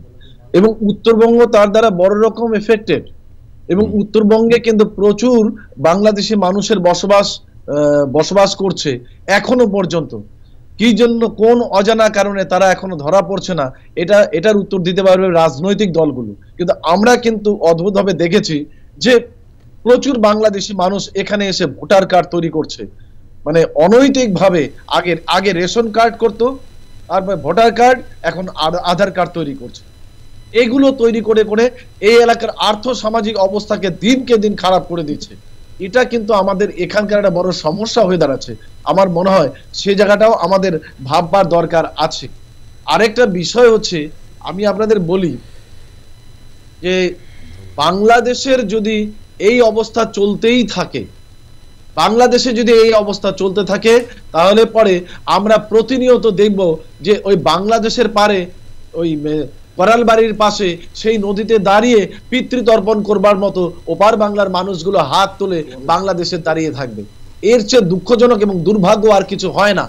এবং উত্তরবঙ্গ তার দ্বারা বড় রকম এফেক্টেড। এবং উত্তরবঙ্গে কিন্তু প্রচুর বাংলাদেশি মানুষের বসবাস করছে এখনো পর্যন্ত। কি জন্য, কোন অজানা কারণে তারা এখনো ধরা পড়ছে না, এটার উত্তর দিতে পারবে রাজনৈতিক দলগুলো। কিন্তু আমরা কিন্তু অদ্ভুতভাবে দেখেছি যে প্রচুর বাংলাদেশি মানুষ এখানে এসে ভোটার কার্ড তৈরি করছে, মানে অনৈতিকভাবে। আগে রেশন কার্ড করতো, আর ভোটার কার্ড, এখন আধার কার্ড তৈরি করছে। এগুলো তৈরি করে করে এই এলাকার আর্থ সামাজিক অবস্থাকে দিনকে দিন খারাপ করে দিচ্ছে। এটা কিন্তু আমাদের এখানকার একটা বড় সমস্যা হয়ে দাঁড়াচ্ছে। আমার মনে হয় সেই জায়গাটাও আমাদের ভাববার দরকার আছে। আরেকটা বিষয় হচ্ছে, আমি আপনাদের বলি যে বাংলাদেশের যদি এই অবস্থা চলতেই থাকে, বাংলাদেশে যদি এই অবস্থা চলতে থাকে, তাহলে পরে আমরা প্রতিনিয়ত দেখব যে ওই বাংলাদেশের পারে ওই করাল বাড়ির পাশে সেই নদীতে দাঁড়িয়ে পিতৃতর্পণ করবার মতো ওপার বাংলার মানুষগুলো হাত তুলে বাংলাদেশে দাঁড়িয়ে থাকবে। এর চেয়ে দুঃখজনক এবং দুর্ভাগ্য আর কিছু হয় না।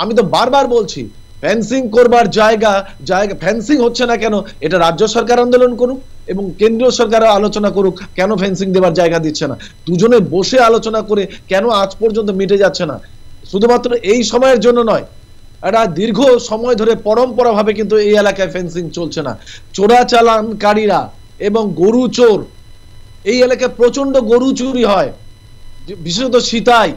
আমি তো বারবার বলছি, ফেন্সিং করবার জায়গা ফেন্সিং হচ্ছে না কেন, এটা রাজ্য সরকার আন্দোলন করুক এবং কেন্দ্রীয় সরকার আলোচনা করুক কেন ফেন্সিং দেবার জায়গা দিচ্ছে না। দুজনে বসে আলোচনা করে কেন আজ পর্যন্ত মিটে যাচ্ছে না। শুধুমাত্র এই সময়ের জন্য নয়, একটা দীর্ঘ সময় ধরে পরম্পরা ভাবে কিন্তু এই এলাকায় ফেন্সিং চলছে না। চোরাচালানকারীরা এবং গরু চোর, এই এলাকায় প্রচন্ড গরু চুরি হয়, বিশেষত সীতাই,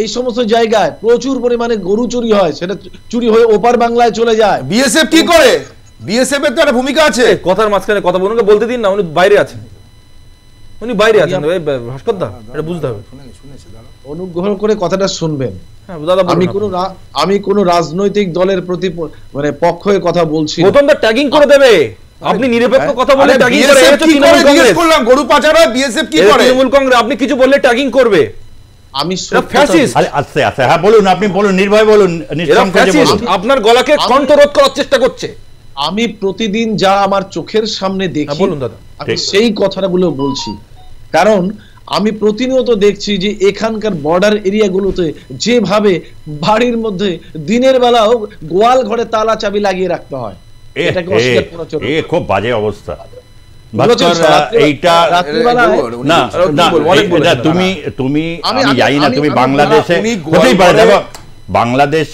এই সমস্ত জায়গায় প্রচুর পরিমাণে গরু চুরি হয়, সেটা চুরি হয়ে ওপার বাংলায় চলে যায়। বিএসএফ কি করে? বিএসএফ এর তো একটা ভূমিকা আছে। কথার মাঝখানে কথা বলুন, বলতে দিন না, উনি বাইরে আছেন, ভাস্কর দা, এটা বুঝতে হবে। অনুগ্রহ করে কথাটা শুনবেন। আমি কোন রাজনৈতিক দলের প্রতি মানে পক্ষ হয়ে কথা বলছি। গৌতম দা ট্যাগিং করে দেবে, আপনি নিরপেক্ষ কথা বলে ট্যাগিং করে। জিজ্ঞেস করলাম গরু পাচার বিএসএফ কি করে? তৃণমূল কংগ্রেস, আপনি কিছু বললে ট্যাগিং করবে। আমি ফ্যাসিস্ট। আচ্ছা আচ্ছা, হ্যাঁ বলুন, আপনি বলুন, নির্ভয় বলুন, নিঃসংকোচে বলুন। আপনার গলাকে কণ্ঠরোধ করার চেষ্টা করছে। আমি প্রতিদিন যা আমার চোখের সামনে দেখি, বলুন দাদা, আমি সেই কথাগুলো বলছি। কারণ আমি প্রতিনিয়ত দেখছি যে এখানকার বর্ডার এরিয়াগুলোতে যেভাবে বাড়ির মধ্যে দিনের বেলাও গোয়াল ঘরে তালা চাবি লাগিয়ে রাখতে হয়, এটাকে অস্বীকার করা চলে না। খুব বাজে অবস্থা। এইটা না না, তুমি আমি জানি না তুমি বাংলাদেশে হতেই পারে। দেখো বাংলাদেশ,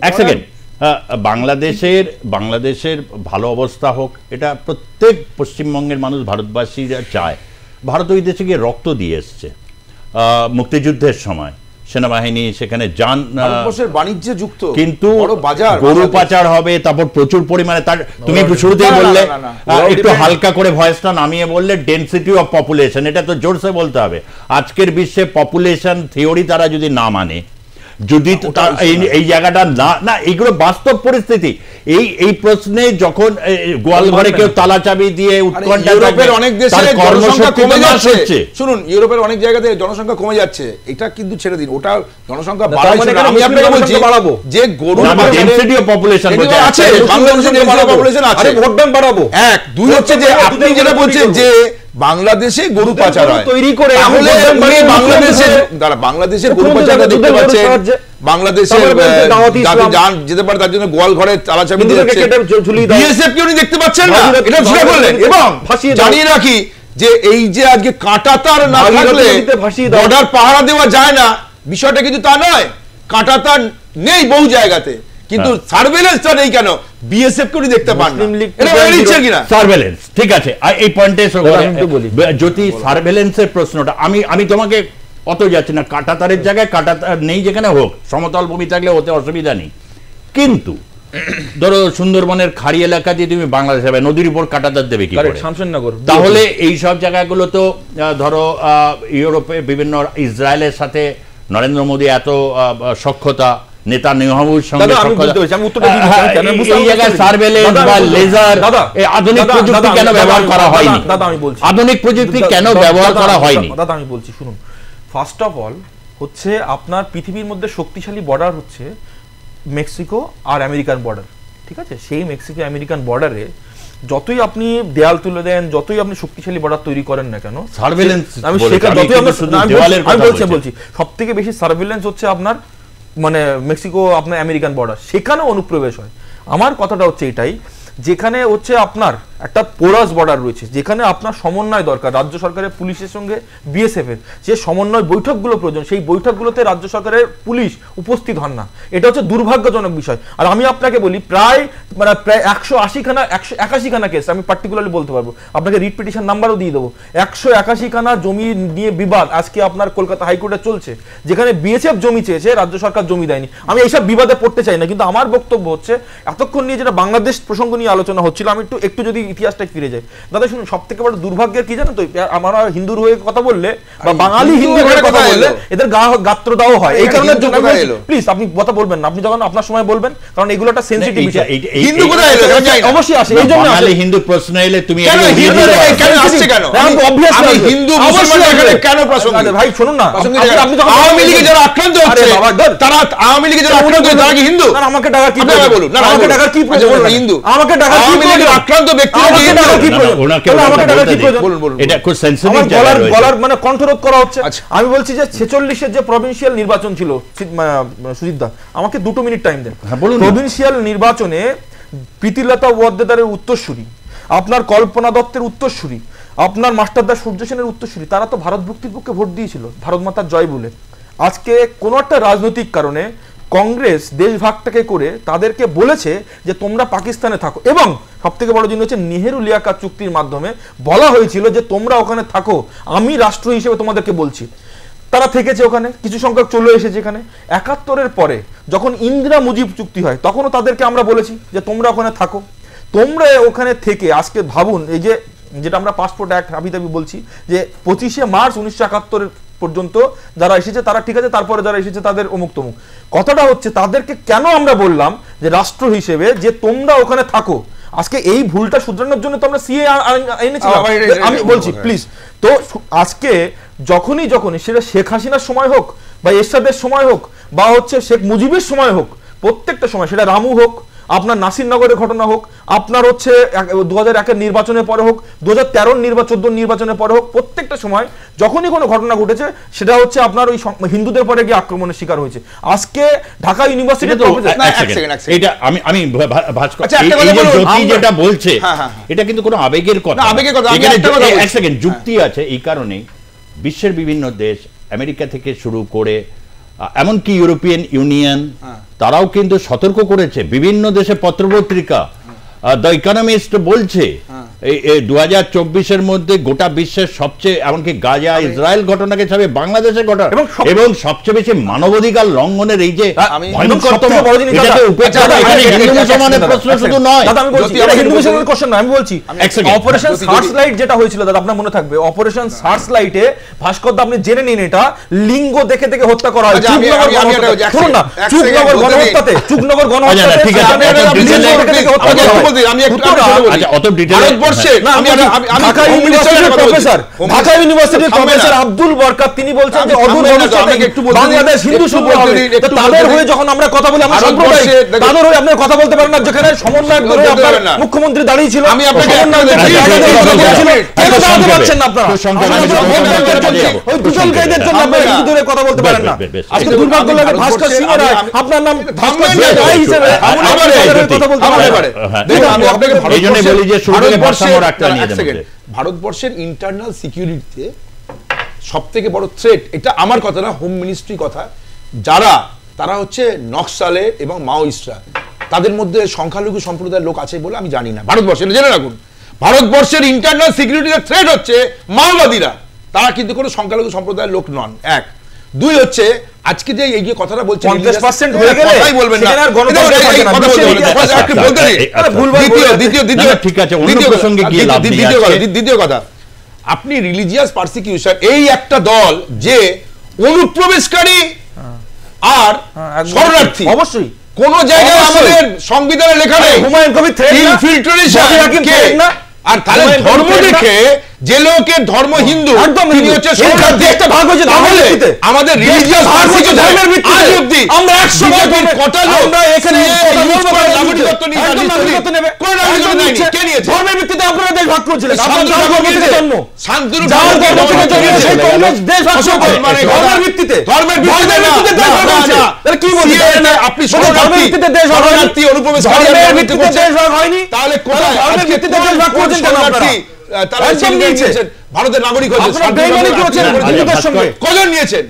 এক সেকেন্ড, বাংলাদেশের ভালো অবস্থা হোক, এটা প্রত্যেক পশ্চিমবঙ্গের মানুষ, ভারতবাসীরা চায়। ভারত ওই দেশে গিয়ে রক্ত দিয়ে এসছে মুক্তিযুদ্ধের সময়, সেনাবাহিনী সেখানে যান, ভারতবর্ষের বাণিজ্য যুক্ত, কিন্তু বড় বাজার, গরু পাচার হবে, তারপর প্রচুর পরিমাণে তার তুমি শুরুতেই বললে একটু হালকা করে ভয়েসটা নামিয়ে বললে ডেনসিটি অফ পপুলেশন, এটা তো জোরসে বলতে হবে। আজকের বিশ্বে পপুলেশন থিওরি তারা যদি না মানে, যদি এই জায়গাটা না এইগুলো বাস্তব পরিস্থিতি। এই প্রশ্নে যখন গোয়াল ঘরে কেউ তালা চাবি দিয়ে উৎকণ্ঠা, ইউরোপের অনেক দেশে জনসংখ্যা কমে যাচ্ছে, শুনুন ইউরোপের অনেক জায়গাতে জনসংখ্যা কমে যাচ্ছে, এটা কিন্তু ছেড়ে দিন, ওটা জনসংখ্যা বাড়াচ্ছে না। আমি আপনাকে বলছি যে গরু ডেনসিটি অফ পপুলেশন আছে, বাংলাদেশে ডেনসিটি অফ পপুলেশন আছে, ভোট ব্যাংক বাড়াবো। এক, দুই হচ্ছে যে আপনি যেটা বলছেন যে বাংলাদেশে গরু পাচার হয়, তৈরি করে তাহলে বাংলাদেশের গরু পাচারটা দেখতে পাচ্ছেন, বাংলাদেশের যান যেতে পারে তার জন্য গোয়াল ঘরে তালা চাবি দিয়ে বিএসএফ কে উনি দেখতে পাচ্ছেন না, এটা ধরে বললেন। এবং জানিয়ে রাখি যে এই যে আজকে কাঁটাতার না থাকলে বর্ডার পাহারা দেওয়া যায় না, বিষয়টা কিন্তু তা নয়, কাঁটাতার নেই বহু জায়গাতে, কিন্তু সার্ভেলেন্সটা নেই কেন, বিএসএফ কে উনি দেখতে পান না, এটা বলে দিচ্ছেন কিনা সার্ভেলেন্স। ঠিক আছে, এই পয়েন্টে যদি সার্ভেলেন্সের প্রশ্নটা আমি তোমাকে অত যাচ্ছি না, কাঁটাতারের জায়গায় কাঁটাতার নেই যেখানে হোক, সমতল ভূমি থাকলে ওতে অসুবিধা নেই, কিন্তু ধরো সুন্দরবনের খাড়ি এলাকা দিয়ে তুমি বাংলাদেশ হবে, নদীর উপর কাঁটাতার দেবে কি করে? তাহলে এই সব জায়গাগুলো তো ধরো ইউরোপে বিভিন্ন ইসরায়েলের সাথে নরেন্দ্র মোদী এত সখ্যতা, নেতানিয়াহুর সঙ্গে এই জায়গায় সার্ভেলেন্স বা লেজার আধুনিক প্রযুক্তি কেন ব্যবহার করা হয়নি? আধুনিক প্রযুক্তি কেন ব্যবহার করা হয়নি? দাদা আমি বলছি শুনুন, ফার্স্ট অফ অল হচ্ছে আপনার পৃথিবীর মধ্যে শক্তিশালী বর্ডার হচ্ছে মেক্সিকো আর আমেরিকান বর্ডার, ঠিক আছে? সেই মেক্সিকো আমেরিকান বর্ডারে যতই আপনি দেয়াল তুলে দেন, যতই আপনি শক্তিশালী বর্ডার তৈরি করেন না কেন, সার্ভেলেন্স আমি বলছি সব থেকে বেশি সার্ভেলেন্স হচ্ছে আপনার মানে মেক্সিকো আপনার আমেরিকান বর্ডার, সেখানে অনুপ্রবেশ হয়। আমার কথাটা হচ্ছে এটাই, যেখানে হচ্ছে আপনার একটা পোরাস বর্ডার রয়েছে, যেখানে আপনার সমন্বয় দরকার রাজ্য সরকারের পুলিশের সঙ্গে বিএসএফ এর যে সমন্বয় বৈঠকগুলো প্রয়োজন, সেই বৈঠকগুলোতে রাজ্য সরকারের পুলিশ উপস্থিত হন না, এটা হচ্ছে দুর্ভাগ্যজনক বিষয়। আর আমি আপনাকে বলি প্রায় 181 খানা কেস, আমি পার্টিকুলারলি বলতে পারবো, আপনাকে রিট পিটিশন নাম্বারও দিয়ে দেবো, 181 খানা জমি নিয়ে বিবাদ আজকে আপনার কলকাতা হাইকোর্টে চলছে, যেখানে বিএসএফ জমি চেয়েছে, রাজ্য সরকার জমি দেয়নি। আমি এইসব বিবাদে পড়তে চাই না, কিন্তু আমার বক্তব্য হচ্ছে এতক্ষণ নিয়ে যেটা বাংলাদেশ প্রসঙ্গ নিয়ে আলোচনা হচ্ছিল, আমি একটু যদি ইতিহাসটা ফিরে যায় দাদা, শুনুন সব থেকে বড় দুর্ভাগ্যের কি জানো তো, আমরা হিন্দুর হয়ে কথা বললে বা বাঙালি হিন্দুর হয়ে কথা বললে এদের গাত্র দাও হয়, এই কারণে প্লিজ আপনি কথা বলবেন না, আপনি যখন আপনার সময় বলবেন, কারণ এগুলো একটা সেনসিটিভ বিষয়। হিন্দু কোথায় এলো? অবশ্যই আসে, এই জন্য বাঙালি হিন্দু প্রশ্ন এলে তুমি কেন আসছে কেন? আমি হিন্দু মুসলমান এখানে কেন প্রসঙ্গ? ভাই শুনুন না, আপনি যখন আওয়ামী লীগে যারা আক্রান্ত হচ্ছে, তারা আওয়ামী লীগে যারা আক্রান্ত হচ্ছে তারা কি হিন্দু? না আমাকে টাকা কি বলুন, না আমাকে টাকা কি প্রয়োজন? হিন্দু আমাকে টাকা কি প্রয়োজন? আক্রান্ত ব্যক্তি আমি বলছি যে 46-এর যে প্রভিন্সিয়াল নির্বাচন ছিল, সুজিত দা আমাকে 2 মিনিট টাইম দেন। প্রভিন্সিয়াল নির্বাচনে প্রীতিলতা ওয়াদ্দেদারের উত্তরসূরি, আপনার কল্পনা দত্তের উত্তরসূরি, আপনার মাস্টারদা সূর্য সেনের উত্তরসূরি, তারা তো ভারত মুক্তির পক্ষে ভোট দিয়েছিল, ভারত মাতার জয় বলে। আজকে কোনো একটা রাজনৈতিক কারণে কংগ্রেস দেশভাগটাকে করে তাদেরকে বলেছে যে তোমরা পাকিস্তানে থাকো, এবং সবথেকে বড় জিনিস হচ্ছে নেহেরু লিয়াকাত চুক্তির মাধ্যমে বলা হয়েছিল যে তোমরা ওখানে থাকো, আমি রাষ্ট্র হিসেবে তোমাদেরকে বলছি। তারা থেকেছে ওখানে, কিছু সংখ্যক চলে এসেছে এখানে। 71-এর পরে যখন ইন্দিরা মুজিব চুক্তি হয়, তখনও তাদেরকে আমরা বলেছি যে তোমরা ওখানে থাকো। তোমরা ওখানে থেকে আজকে ভাবুন, এই যে যেটা আমরা পাসপোর্ট অ্যাক্ট হাবি দাবি বলছি, যে 25শে মার্চ 1971 পর্যন্ত যারা এসেছে তারা ঠিক আছে, তারপরে যারা এসেছে তাদের অমুক তমুক। কথাটা হচ্ছে তাদেরকে কেন আমরা বললাম যে রাষ্ট্র হিসেবে যে তোমরা ওখানে থাকো, আজকে এই ভুলটা শুধরানোর জন্য তো আমরা সিএ এনেছিলাম। আমি বলছি প্লিজ, তো আজকে যখনই সেটা শেখ হাসিনার সময় হোক বা এরশাদের সময় হোক বা হচ্ছে শেখ মুজিবের সময় হোক, প্রত্যেকটা সময়, সেটা রামু হোক, আপনার নাসিরনগরের ঘটনা হোক, আপনার হচ্ছে 2001-এর নির্বাচনের পরে হোক, 2013-14 নির্বাচনের পরে হোক, প্রত্যেকটা সময় যখনই কোনো ঘটনা ঘটেছে সেটা হচ্ছে আপনার ওই হিন্দুদের পরে গিয়ে আক্রমণের শিকার হয়েছে। আজকে ঢাকা ইউনিভার্সিটি এটা আমি যেটা বলছে এটা কিন্তু কোনো আবেগের কথা, এক সেকেন্ড যুক্তি আছে। এই কারণে বিশ্বের বিভিন্ন দেশ, আমেরিকা থেকে শুরু করে এমনকি ইউরোপিয়ান ইউনিয়ন, তারাও কিন্তু সতর্ক করেছে। বিভিন্ন দেশে পত্রপত্রিকা, দ্য ইকোনমিস্ট বলছে এই 2024-এর মধ্যে গোটা বিশ্বের সবচেয়ে এমনকি গাজা ইসরায়েল ঘটনাকে ছাড়িয়ে বাংলাদেশের ঘটনা এবং সবচেয়ে বেশি মানবাধিকার লঙ্ঘনের এই যে আমি বলছি অপারেশন সার্চলাইট যেটা হয়েছিল দাদা আপনার মনে থাকবে, অপারেশন সার্চলাইটে ভাস্কর আপনি জেনে নিন এটা লিঙ্গ দেখে দেখে হত্যা করা হয়। চুকনগর গণহত্যাতে ঢাকা ইউনিভার্সিটির প্রফেসর আব্দুল বরকত তিনি বলছেন যে অদূর ভবিষ্যতে বাংলাদেশ হিন্দু শুরু হবে। তাদের হয়ে যখন আমরা কথা বলি আমরা সম্প্রদায় তাদের হয়ে আপনারা কথা বলতে পারেন না, যেখানে সমন্বয়ক ধরে আপনার মুখ্যমন্ত্রী দাঁড়িয়ে ছিল। আমি আপনাকে ওই দুজন গাইদের জন্য আপনারা হিন্দু ধরে কথা বলতে পারেন না। আজকে দুর্ভাগ্য লাগে ভাস্কর সিং রায় আপনার নাম ভাস্কর সিং রায় হিসেবে কথা বলতে পারে। আমি আপনাকে এইজন্য বলি যে শুরুতে ভারসাম্য রাখতে নিয়ে যাবেন। ভারতবর্ষের ইন্টারনাল সিকিউরিটিতে সবথেকে বড় থ্রেট, এটা আমার কথা না, হোম মিনিস্ট্রি কথা, তারা হচ্ছে নকশালের এবং মাওয়িস্টরা, তাদের মধ্যে সংখ্যালঘু সম্প্রদায়ের লোক আছে বলে আমি জানি না। ভারতবর্ষে জেনে রাখুন, ভারতবর্ষের ইন্টারনাল সিকিউরিটির থ্রেট হচ্ছে মাওবাদীরা, তারা কিন্তু কোনো সংখ্যালঘু সম্প্রদায়ের লোক নন। এক, দুই হচ্ছে আজকে যে এই যে কথাটা বলছেন 50% হয়ে গেলে কথাই বলবেন না, দ্বিতীয় কথা, আপনি রিলিজিয়াস পারসিকিউশন, এই একটা দল যে অনুপ্রবেশকারী আর শরণার্থী, অবশ্যই কোন জায়গায় আমাদের সংবিধানে লেখা নেই হুমায়ুন কবির ইনফিল্ট্রেশন, আর তাহলে ধর্ম দেখে যে লোকের ধর্ম হিন্দু তিনি হচ্ছে শরণার্থী, একটা ভাগ হয়েছে আমাদের রিলিজিয়াস ধর্মের ভিত্তিতে আমরা 100 কটা লোক আমরা এখানে নাগরিকত্ব নিয়ে কে নিয়েছে ধর্মের ভিত্তিতে আপনারা দেশ ভাগ করেছিলেন, আপনারা ধর্মের ভিত্তিতে জন্ম শান্তনু সেই কংগ্রেস দেশ ভাগ করে মানে ধর্মের ভিত্তিতে দেশ ভাগ করেছে। তাহলে কি বলছেন আপনি ধর্মের ভিত্তিতে দেশ ভাগ হয়নি, অনুপ্রবেশকারী ধর্মের ভিত্তিতে দেশ ভাগ হয়নি, তাহলে কোথায় ধর্মের ভিত্তিতে দেশ ভাগ করেছেন কেন আপনারা? ভারতের নাগরিক কজন নিয়েছেন?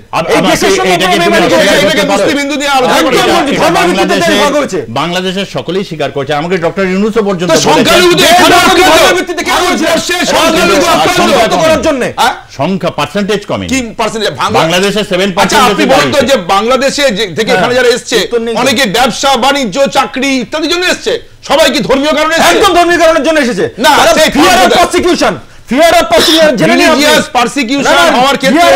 বাংলাদেশের সকলেই স্বীকার করছে, আমাকে ডক্টর ইউনূসও পর্যন্ত সংখ্যা পার্সেন্টেজ কমে বাংলাদেশের 7%। যে বাংলাদেশে থেকে এখানে যারা এসছে অনেকে ব্যবসা বাণিজ্য চাকরি ইত্যাদির জন্য এসছে, সবাই কি ধর্মীয় কারণে? একদম ধর্মীয় কারণের জন্য এসেছে না, ফিয়ার অফ পারসিকিউশন হওয়ার ক্ষেত্রে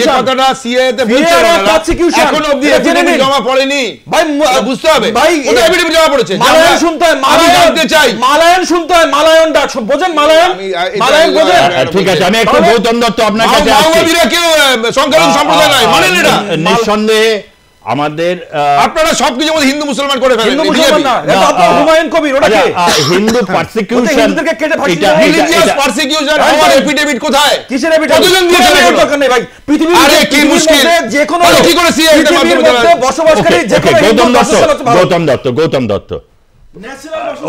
যে কথাটা সিএএ তে বলছেন এখন অবধি এফিডেভিট জমা পড়েনি ভাই, বুঝতে হবে ভাই ওটা এফিডেভিট জমা পড়েছে। মালায়ন শুনতে হয়, মালায়ন শুনতে হয়, মালায়ন ডাক বোঝেন, মালায়ন বোঝেন? ঠিক আছে, আমি একটু গৌতম দত্ত আপনার কাছে আসছি। মাওবাদীরা কেউ সংখ্যালঘু সম্প্রদায় নয়, মানেন এটা? নিঃসন্দেহে আমাদের আপনারা সবকিছু মধ্যে হিন্দু মুসলমান করে ফেলেন। হুমায়ুন কবির ওটা কি হিন্দু পারসিকিউশন, হিন্দুদেরকে কেটে ফাঁসি রিলিজিয়াস পারসিকিউশন আমার এফিডেভিট কোথায়? কিসের এফিডেভিট? কতজন দিয়েছেন? দরকার নেই ভাই, পৃথিবীর আরে কি মুশকিল, যে কোনো কি করে সিএ এর মাধ্যমে বসবাসকারী যে কোনো গৌতম দত্ত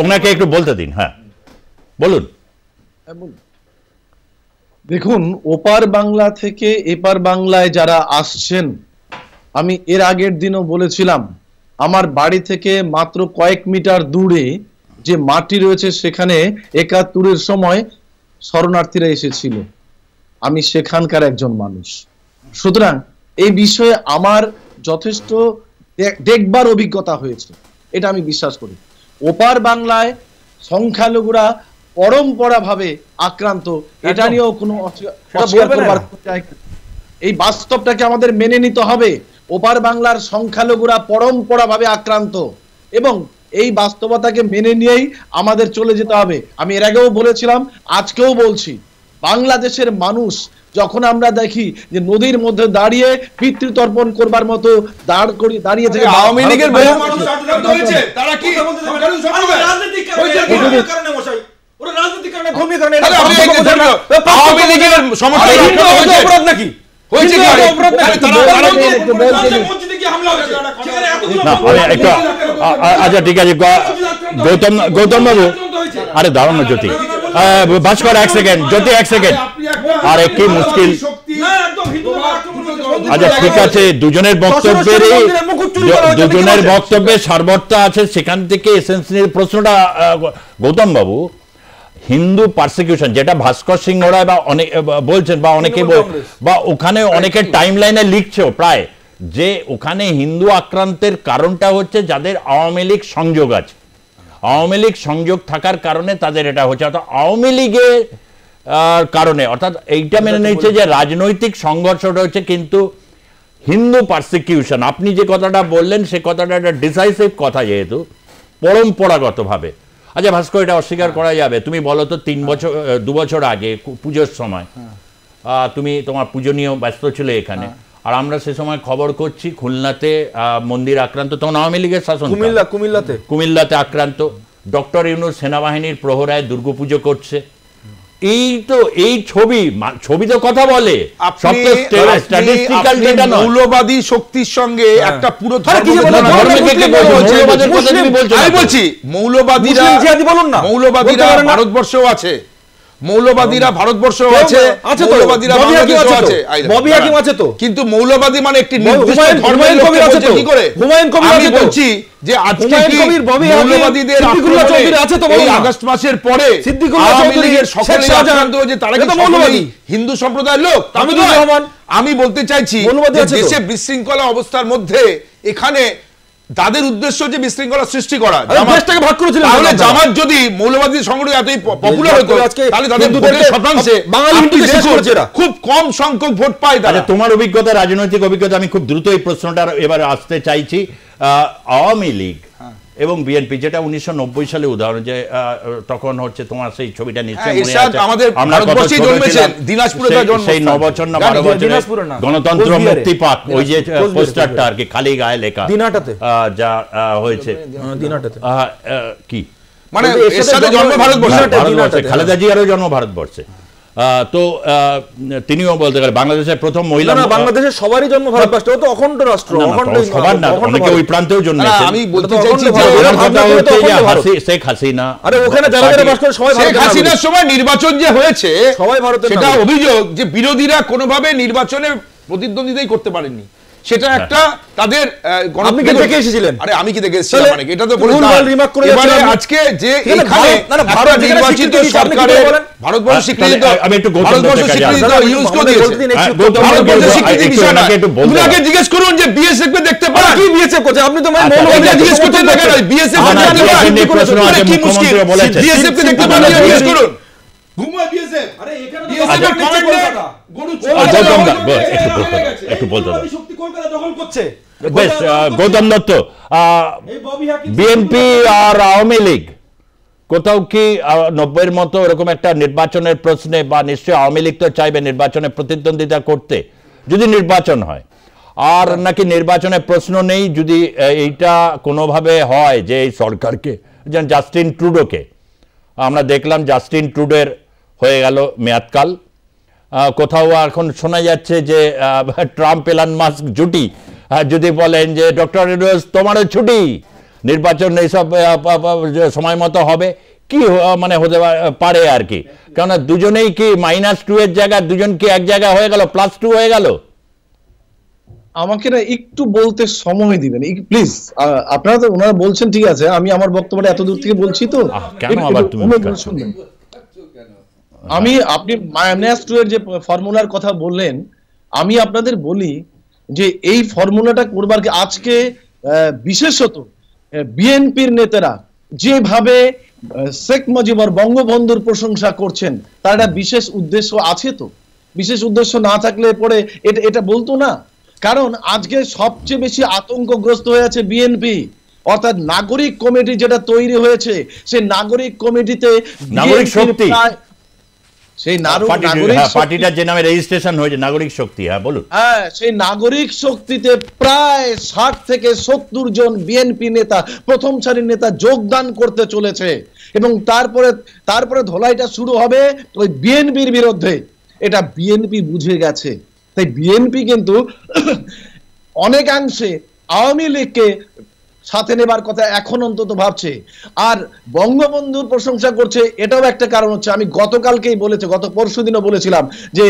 ওনাকে একটু বলতে দিন। হ্যাঁ বলুন। দেখুন, ওপার বাংলা থেকে এপার বাংলায় যারা আসছেন, আমি এর আগের দিনও বলেছিলাম আমার বাড়ি থেকে মাত্র কয়েক মিটার দূরে যে মাটি রয়েছে সেখানে ৭১-এর সময় শরণার্থীরা এসেছিল, আমি সেখানকার একজন মানুষ। সুতরাং এই বিষয়ে আমার যথেষ্ট দেখবার অভিজ্ঞতা হয়েছে, এটা আমি বিশ্বাস করি। ওপার বাংলায় সংখ্যালঘুরা পরম্পরাভাবে আক্রান্ত, এটা নিয়েও কোনো এই বাস্তবটাকে আমাদের মেনে নিতে হবে। ওপার বাংলার সংখ্যালঘুরা পরম্পরাভাবে আক্রান্ত এবং এই বাস্তবতাকে মেনে নিয়েই আমাদের চলে যেতে হবে। আমি এর আগেও বলেছিলাম, আজকেও বলছি, বাংলাদেশের মানুষ যখন আমরা দেখি যে নদীর মধ্যে দাঁড়িয়ে পিতৃতর্পণ করবার মতো দাঁড়িয়ে থেকে আওয়ামী লীগের বহু মানুষ আক্রান্ত হয়েছে, তারা কি রাজনৈতিক কারণে মশাই, ওরা রাজনৈতিক কারণে ভূমি কারণে আওয়ামী লীগের সমর্থন অপরাধ নাকি হয়েছে? কি আচ্ছা ঠিক আছে গৌতম বাবু, আরে দাঁড়ান না জ্যোতি, ভাস্কর এক সেকেন্ড, জ্যোতি এক সেকেন্ড, আরে কি মুশকিল। আচ্ছা ঠিক আছে, দুজনের বক্তব্যের সারবত্তা আছে, সেখান থেকে এসেন্সিয়াল প্রশ্নটা গৌতম বাবু, হিন্দু পারসিকিউশন, যেটা ভাস্কর সিংহ রায় বা অনেক বলছেন বা অনেকে বা ওখানে অনেকে টাইম লাইনে লিখছেও প্রায়, যে ওখানে হিন্দু আক্রান্তের কারণটা হচ্ছে যাদের আওয়ামী লীগ সংযোগ আছে, আওয়ামী লীগ সংযোগ থাকার কারণে তাদের এটা হচ্ছে, অর্থাৎ আওয়ামী লীগের কারণে, অর্থাৎ এইটা মেনে নিচ্ছে যে রাজনৈতিক সংঘর্ষটা হচ্ছে কিন্তু হিন্দু পারসিকিউশন। আপনি যে কথাটা বললেন সে কথাটা একটা ডিসাইসিভ কথা, যেহেতু পরম্পরাগতভাবে। আচ্ছা ভাস্কর, এটা অস্বীকার করা যাবে, তুমি বলো তো 2 বছর আগে পুজোর সময় তুমি তোমার পুজো নিয়ে ব্যস্ত ছিল এখানে, আর আমরা সে সময় খবর করছি খুলনাতে মন্দির আক্রান্ত, তখন আওয়ামী লীগের শাসন, কুমিল্লাতে আক্রান্ত, ডক্টর ইউনূস সেনাবাহিনীর প্রহরায় দুর্গাপুজো করছে। এই ছবি তো কথা বলে, মৌলবাদী শক্তির সঙ্গে একটা পুরো মৌলবাদীরা ভারতবর্ষেও আছে, মৌলবাদীরা ভারতবর্ষেও আছে, মৌলবাদীরা বাংলাদেশেও আছে, কিন্তু মৌলবাদী মানে একটি নির্দিষ্ট ধর্মের লোককে বলছে কি করে? আমি বলছি যে আজকে কি মৌলবাদীদের এই আগস্ট মাসের পরে আওয়ামী লীগের সকলে আক্রান্ত হয়েছে, তারা কি সকলেই হিন্দু সম্প্রদায়ের লোক? আমি বলতে চাইছি দেশে বিশৃঙ্খলা অবস্থার মধ্যে এখানে তাদের উদ্দেশ্য যে বিশৃঙ্খলা সৃষ্টি করা, তাহলে জামাত যদি মৌলবাদী সংগঠন এতই পপুলার হতো তাহলে তাদের ভোটের শতাংশে খুব কম সংখ্যক ভোট পায় তারা। তোমার অভিজ্ঞতা, রাজনৈতিক অভিজ্ঞতা, আমি খুব দ্রুত এই প্রশ্নটা এবার আসতে চাইছি। আওয়ামী লীগ এবং বিএনপি, যেটা 1990 সালে উদাহরণ, যে তখন হচ্ছে তোমার সেই ছবিটা নিশ্চয়ই মনে আছে, সেই 9 বছর না 12 বছরে গণতন্ত্র মুক্তি পাক, ওই যে পোস্টারটা আর কি খালি গায়ে লেখা, যা হয়েছে কি মানে খালেদা জিয়ারও জন্ম ভারতবর্ষে, তো তিনিও বলতে গেলে বাংলাদেশের প্রথম মহিলা, বাংলাদেশের সবারই জন্ম ভারতবর্ষে, তো অখণ্ড রাষ্ট্র, সবার না, অনেকে ওই প্রান্তেও জন্মেছে। আমি বলতে চাইছি শেখ হাসিনা, আরে ওখানে যারা যারা বাস করে সবাই, শেখ হাসিনার সময় নির্বাচন যে হয়েছে সবাই ভারতের, সেটা অভিযোগ যে বিরোধীরা কোনোভাবে নির্বাচনে প্রতিদ্বন্দ্বিতাই করতে পারেননি, সেটা একটা তাদের আপনি কি দেখে এসেছিলেন? আরে আমি কি দেখে এসেছিলাম মানে এটা তো বলুন, এবারে আজকে যে এখানে ভারত নির্বাচিত সরকারে ভারতবর্ষ স্বীকৃতি, আমি একটু ভারতবর্ষ স্বীকৃতি ইউনেস্কো দিয়েছে, ভারতবর্ষ স্বীকৃতি বিষয় না, উনাকে জিজ্ঞেস করুন যে বিএসএফ কে দেখতে পারে কি বিএসএফ করছে, আপনি তো মানে মৌলবাদীরা জিজ্ঞেস করতে দেখেন বিএসএফ কে দেখতে পারে কি মুশকিল, বিএসএফ কে দেখতে পারে জিজ্ঞেস করুন। ঘুমায় বিএসএফ, আরে এখানে বিএসএফ এর কমান্ডে একটু বলতে দাও, শক্তি কলকাতা দখল করছে। বেশ, গৌতম দত্ত, বিএনপি আর আওয়ামী লীগ কোথাও কি 90-এর মতো এরকম একটা নির্বাচনের প্রশ্নে, বা নিশ্চয়ই আওয়ামী লীগ তো চাইবে নির্বাচনে প্রতিদ্বন্দ্বিতা করতে যদি নির্বাচন হয়, আর নাকি নির্বাচনের প্রশ্ন নেই যদি এইটা কোনোভাবে হয় যে এই সরকারকে, যেন জাস্টিন ট্রুডোকে আমরা দেখলাম, জাস্টিন ট্রুডোর হয়ে গেল মেয়াদকাল, কোথাও এখন শোনা যাচ্ছে যে ট্রাম্প এলন মাস্ক জুটি যদি বলেন যে ডক্টর ইউনূস তোমারও ছুটি, নির্বাচন এইসব সময় মতো হবে, কি মানে হতে পারে আর কি, কেননা দুজনেই কি -2 এর জায়গায় দুজন কি এক জায়গায় হয়ে গেল, +2 হয়ে গেল? আমাকে না একটু বলতে সময় দিবেন প্লিজ। আপনারা তো ওনারা বলছেন ঠিক আছে, আমি আমার বক্তব্যটা এত দূর থেকে বলছি, তো কেন আবার তুমি আপনি -2 এর যে ফর্মুলার কথা বললেন, আমি আপনাদের বলি যে এই ফর্মুলাটা করবার আজকে বিশেষত বিএনপির নেতারা যেভাবে শেখ মুজিবুর বঙ্গবন্ধুর প্রশংসা করছেন, তার একটা বিশেষ উদ্দেশ্য আছে, তো বিশেষ উদ্দেশ্য না থাকলে পরে এটা বলতো না। কারণ আজকে সবচেয়ে বেশি আতঙ্কগ্রস্ত হয়ে আছে বিএনপি, অর্থাৎ নাগরিক কমিটি যেটা তৈরি হয়েছে, সেই নাগরিক কমিটিতে নাগরিক শক্তি, সেই পার্টিটা যে নামে রেজিস্ট্রেশন হয়েছে নাগরিক শক্তি, হ্যাঁ বলুন, হ্যাঁ সেই নাগরিক শক্তিতে প্রায় 60 থেকে 70 জন বিএনপি নেতা, প্রথম সারির নেতা যোগদান করতে চলেছে, এবং তারপরে ধোলাইটা শুরু হবে ওই বিএনপির বিরুদ্ধে। এটা বিএনপি বুঝে গেছে, তাই বিএনপি কিন্তু অনেকাংশে আওয়ামী লীগকে সাথে নেবার কথা এখন অন্তত ভাবছে, আর বঙ্গবন্ধুর প্রশংসা করছে। এটাও একটা কারণ হচ্ছে, আমি গতকালকেই বলেছি, গত পরশুদিনও বলেছিলাম যে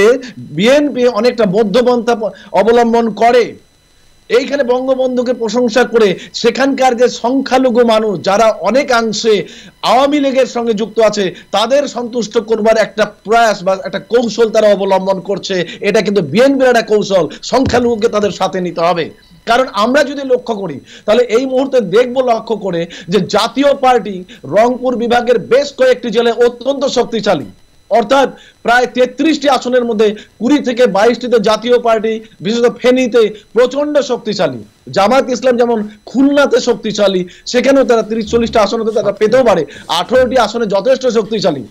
বিএনপি অনেকটা মধ্যপন্থা অবলম্বন করে, এইখানে বঙ্গবন্ধুকে প্রশংসা করে সেখানকার যে সংখ্যালঘু মানুষ যারা অনেকাংশে আওয়ামী লীগের সঙ্গে যুক্ত আছে তাদের সন্তুষ্ট করবার একটা প্রয়াস বা একটা কৌশল তারা অবলম্বন করছে। এটা কিন্তু বিএনপির একটা কৌশল, সংখ্যালঘুকে তাদের সাথে নিতে হবে। কারণ আমরা যদি লক্ষ্য করি তাহলে এই মুহূর্তে দেখবো লক্ষ্য করে যে জাতীয় পার্টি রংপুর বিভাগের বেশ কয়েকটি জেলায় অত্যন্ত শক্তিশালী, অর্থাৎ প্রায় 33টি আসনের মধ্যে 20 থেকে 22টিতে জাতীয় পার্টি, বিশেষত ফেনীতে প্রচন্ড শক্তিশালী। জামাত ইসলাম যেমন খুলনাতে শক্তিশালী, সেখানেও তারা 30-40টা আসন তারা পেতেও পারে, 18টি আসনে যথেষ্ট শক্তিশালী।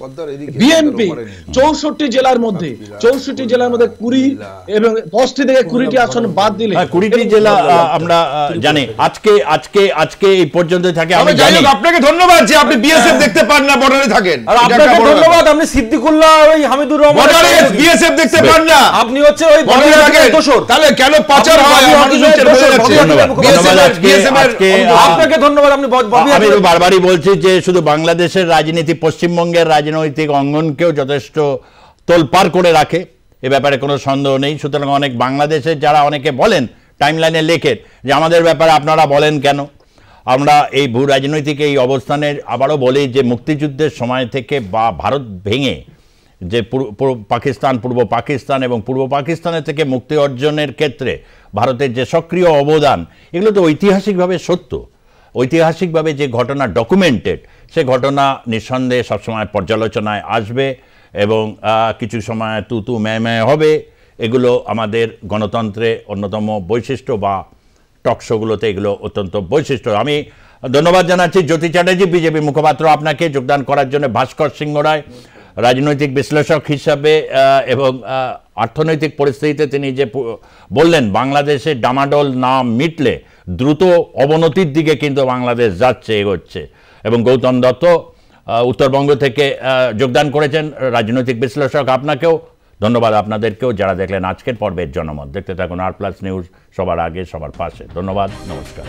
বিএনপি 64 জেলার মধ্যে 20 এবং 10টি থেকে 20টি আসন বাদ দিলে 20টি জেলা আমরা জানি। আজকে এই পর্যন্ত থাকে। আমি জানি আপনাকে ধন্যবাদ যে আপনি বিএসএফ দেখতে পান না, বর্ডারে থাকেন। আর আপনাকে ধন্যবাদ, আপনি সিদ্দিকুল্লাহ ওই হামিদুর রহমান বর্ডারে বিএসএফ দেখতে পান না, আপনি হচ্ছে ওই বর্ডারে থাকেন দোষর। তাহলে কেন পাচার হয় মানুষের বলে যাচ্ছে? আপনাকে ধন্যবাদ। আমি বারবারই বলছি যে শুধু বাংলাদেশের রাজনীতি, পশ্চিমবঙ্গের রাজনৈতিক অঙ্গনকেও যথেষ্ট তোলপাড় করে রাখে, এ ব্যাপারে কোনো সন্দেহ নেই। সুতরাং অনেক বাংলাদেশের যারা অনেকে বলেন টাইমলাইনে লেখেন যে আমাদের ব্যাপারে আপনারা বলেন কেন, আমরা এই ভূ রাজনৈতিক এই অবস্থানের আবারও বলি যে মুক্তিযুদ্ধের সময় থেকে বা ভারত ভেঙে যে পাকিস্তান, পূর্ব পাকিস্তান এবং পূর্ব পাকিস্তানের থেকে মুক্তি অর্জনের ক্ষেত্রে ভারতের যে সক্রিয় অবদান, এগুলো তো ঐতিহাসিকভাবে সত্য। ঐতিহাসিকভাবে যে ঘটনা ডকুমেন্টেড, সে ঘটনা নিঃসন্দেহে সবসময় পর্যালোচনায় আসবে এবং কিছু সময় তু ম্যায় হবে। এগুলো আমাদের গণতন্ত্রে অন্যতম বৈশিষ্ট্য বা টকশোগুলোতে এগুলো অত্যন্ত বৈশিষ্ট্য। আমি ধন্যবাদ জানাচ্ছি জ্যোতি চ্যাটার্জি, বিজেপি মুখপাত্র, আপনাকে যোগদান করার জন্য। ভাস্কর সিংহ রায়, রাজনৈতিক বিশ্লেষক হিসাবে এবং অর্থনৈতিক পরিস্থিতিতে তিনি যে বললেন বাংলাদেশে ডামাডোল না মিটলে দ্রুত অবনতির দিকে কিন্তু বাংলাদেশ যাচ্ছে, এগোচ্ছে। এবং গৌতম দত্ত উত্তরবঙ্গ থেকে যোগদান করেছেন, রাজনৈতিক বিশ্লেষক। আপনাকেও ধন্যবাদ, আপনাদেরকেও যারা দেখলেন আজকের পর্বের জনমত। দেখতে থাকুন আর প্লাস নিউজ, সবার আগে সবার পাশে। ধন্যবাদ, নমস্কার।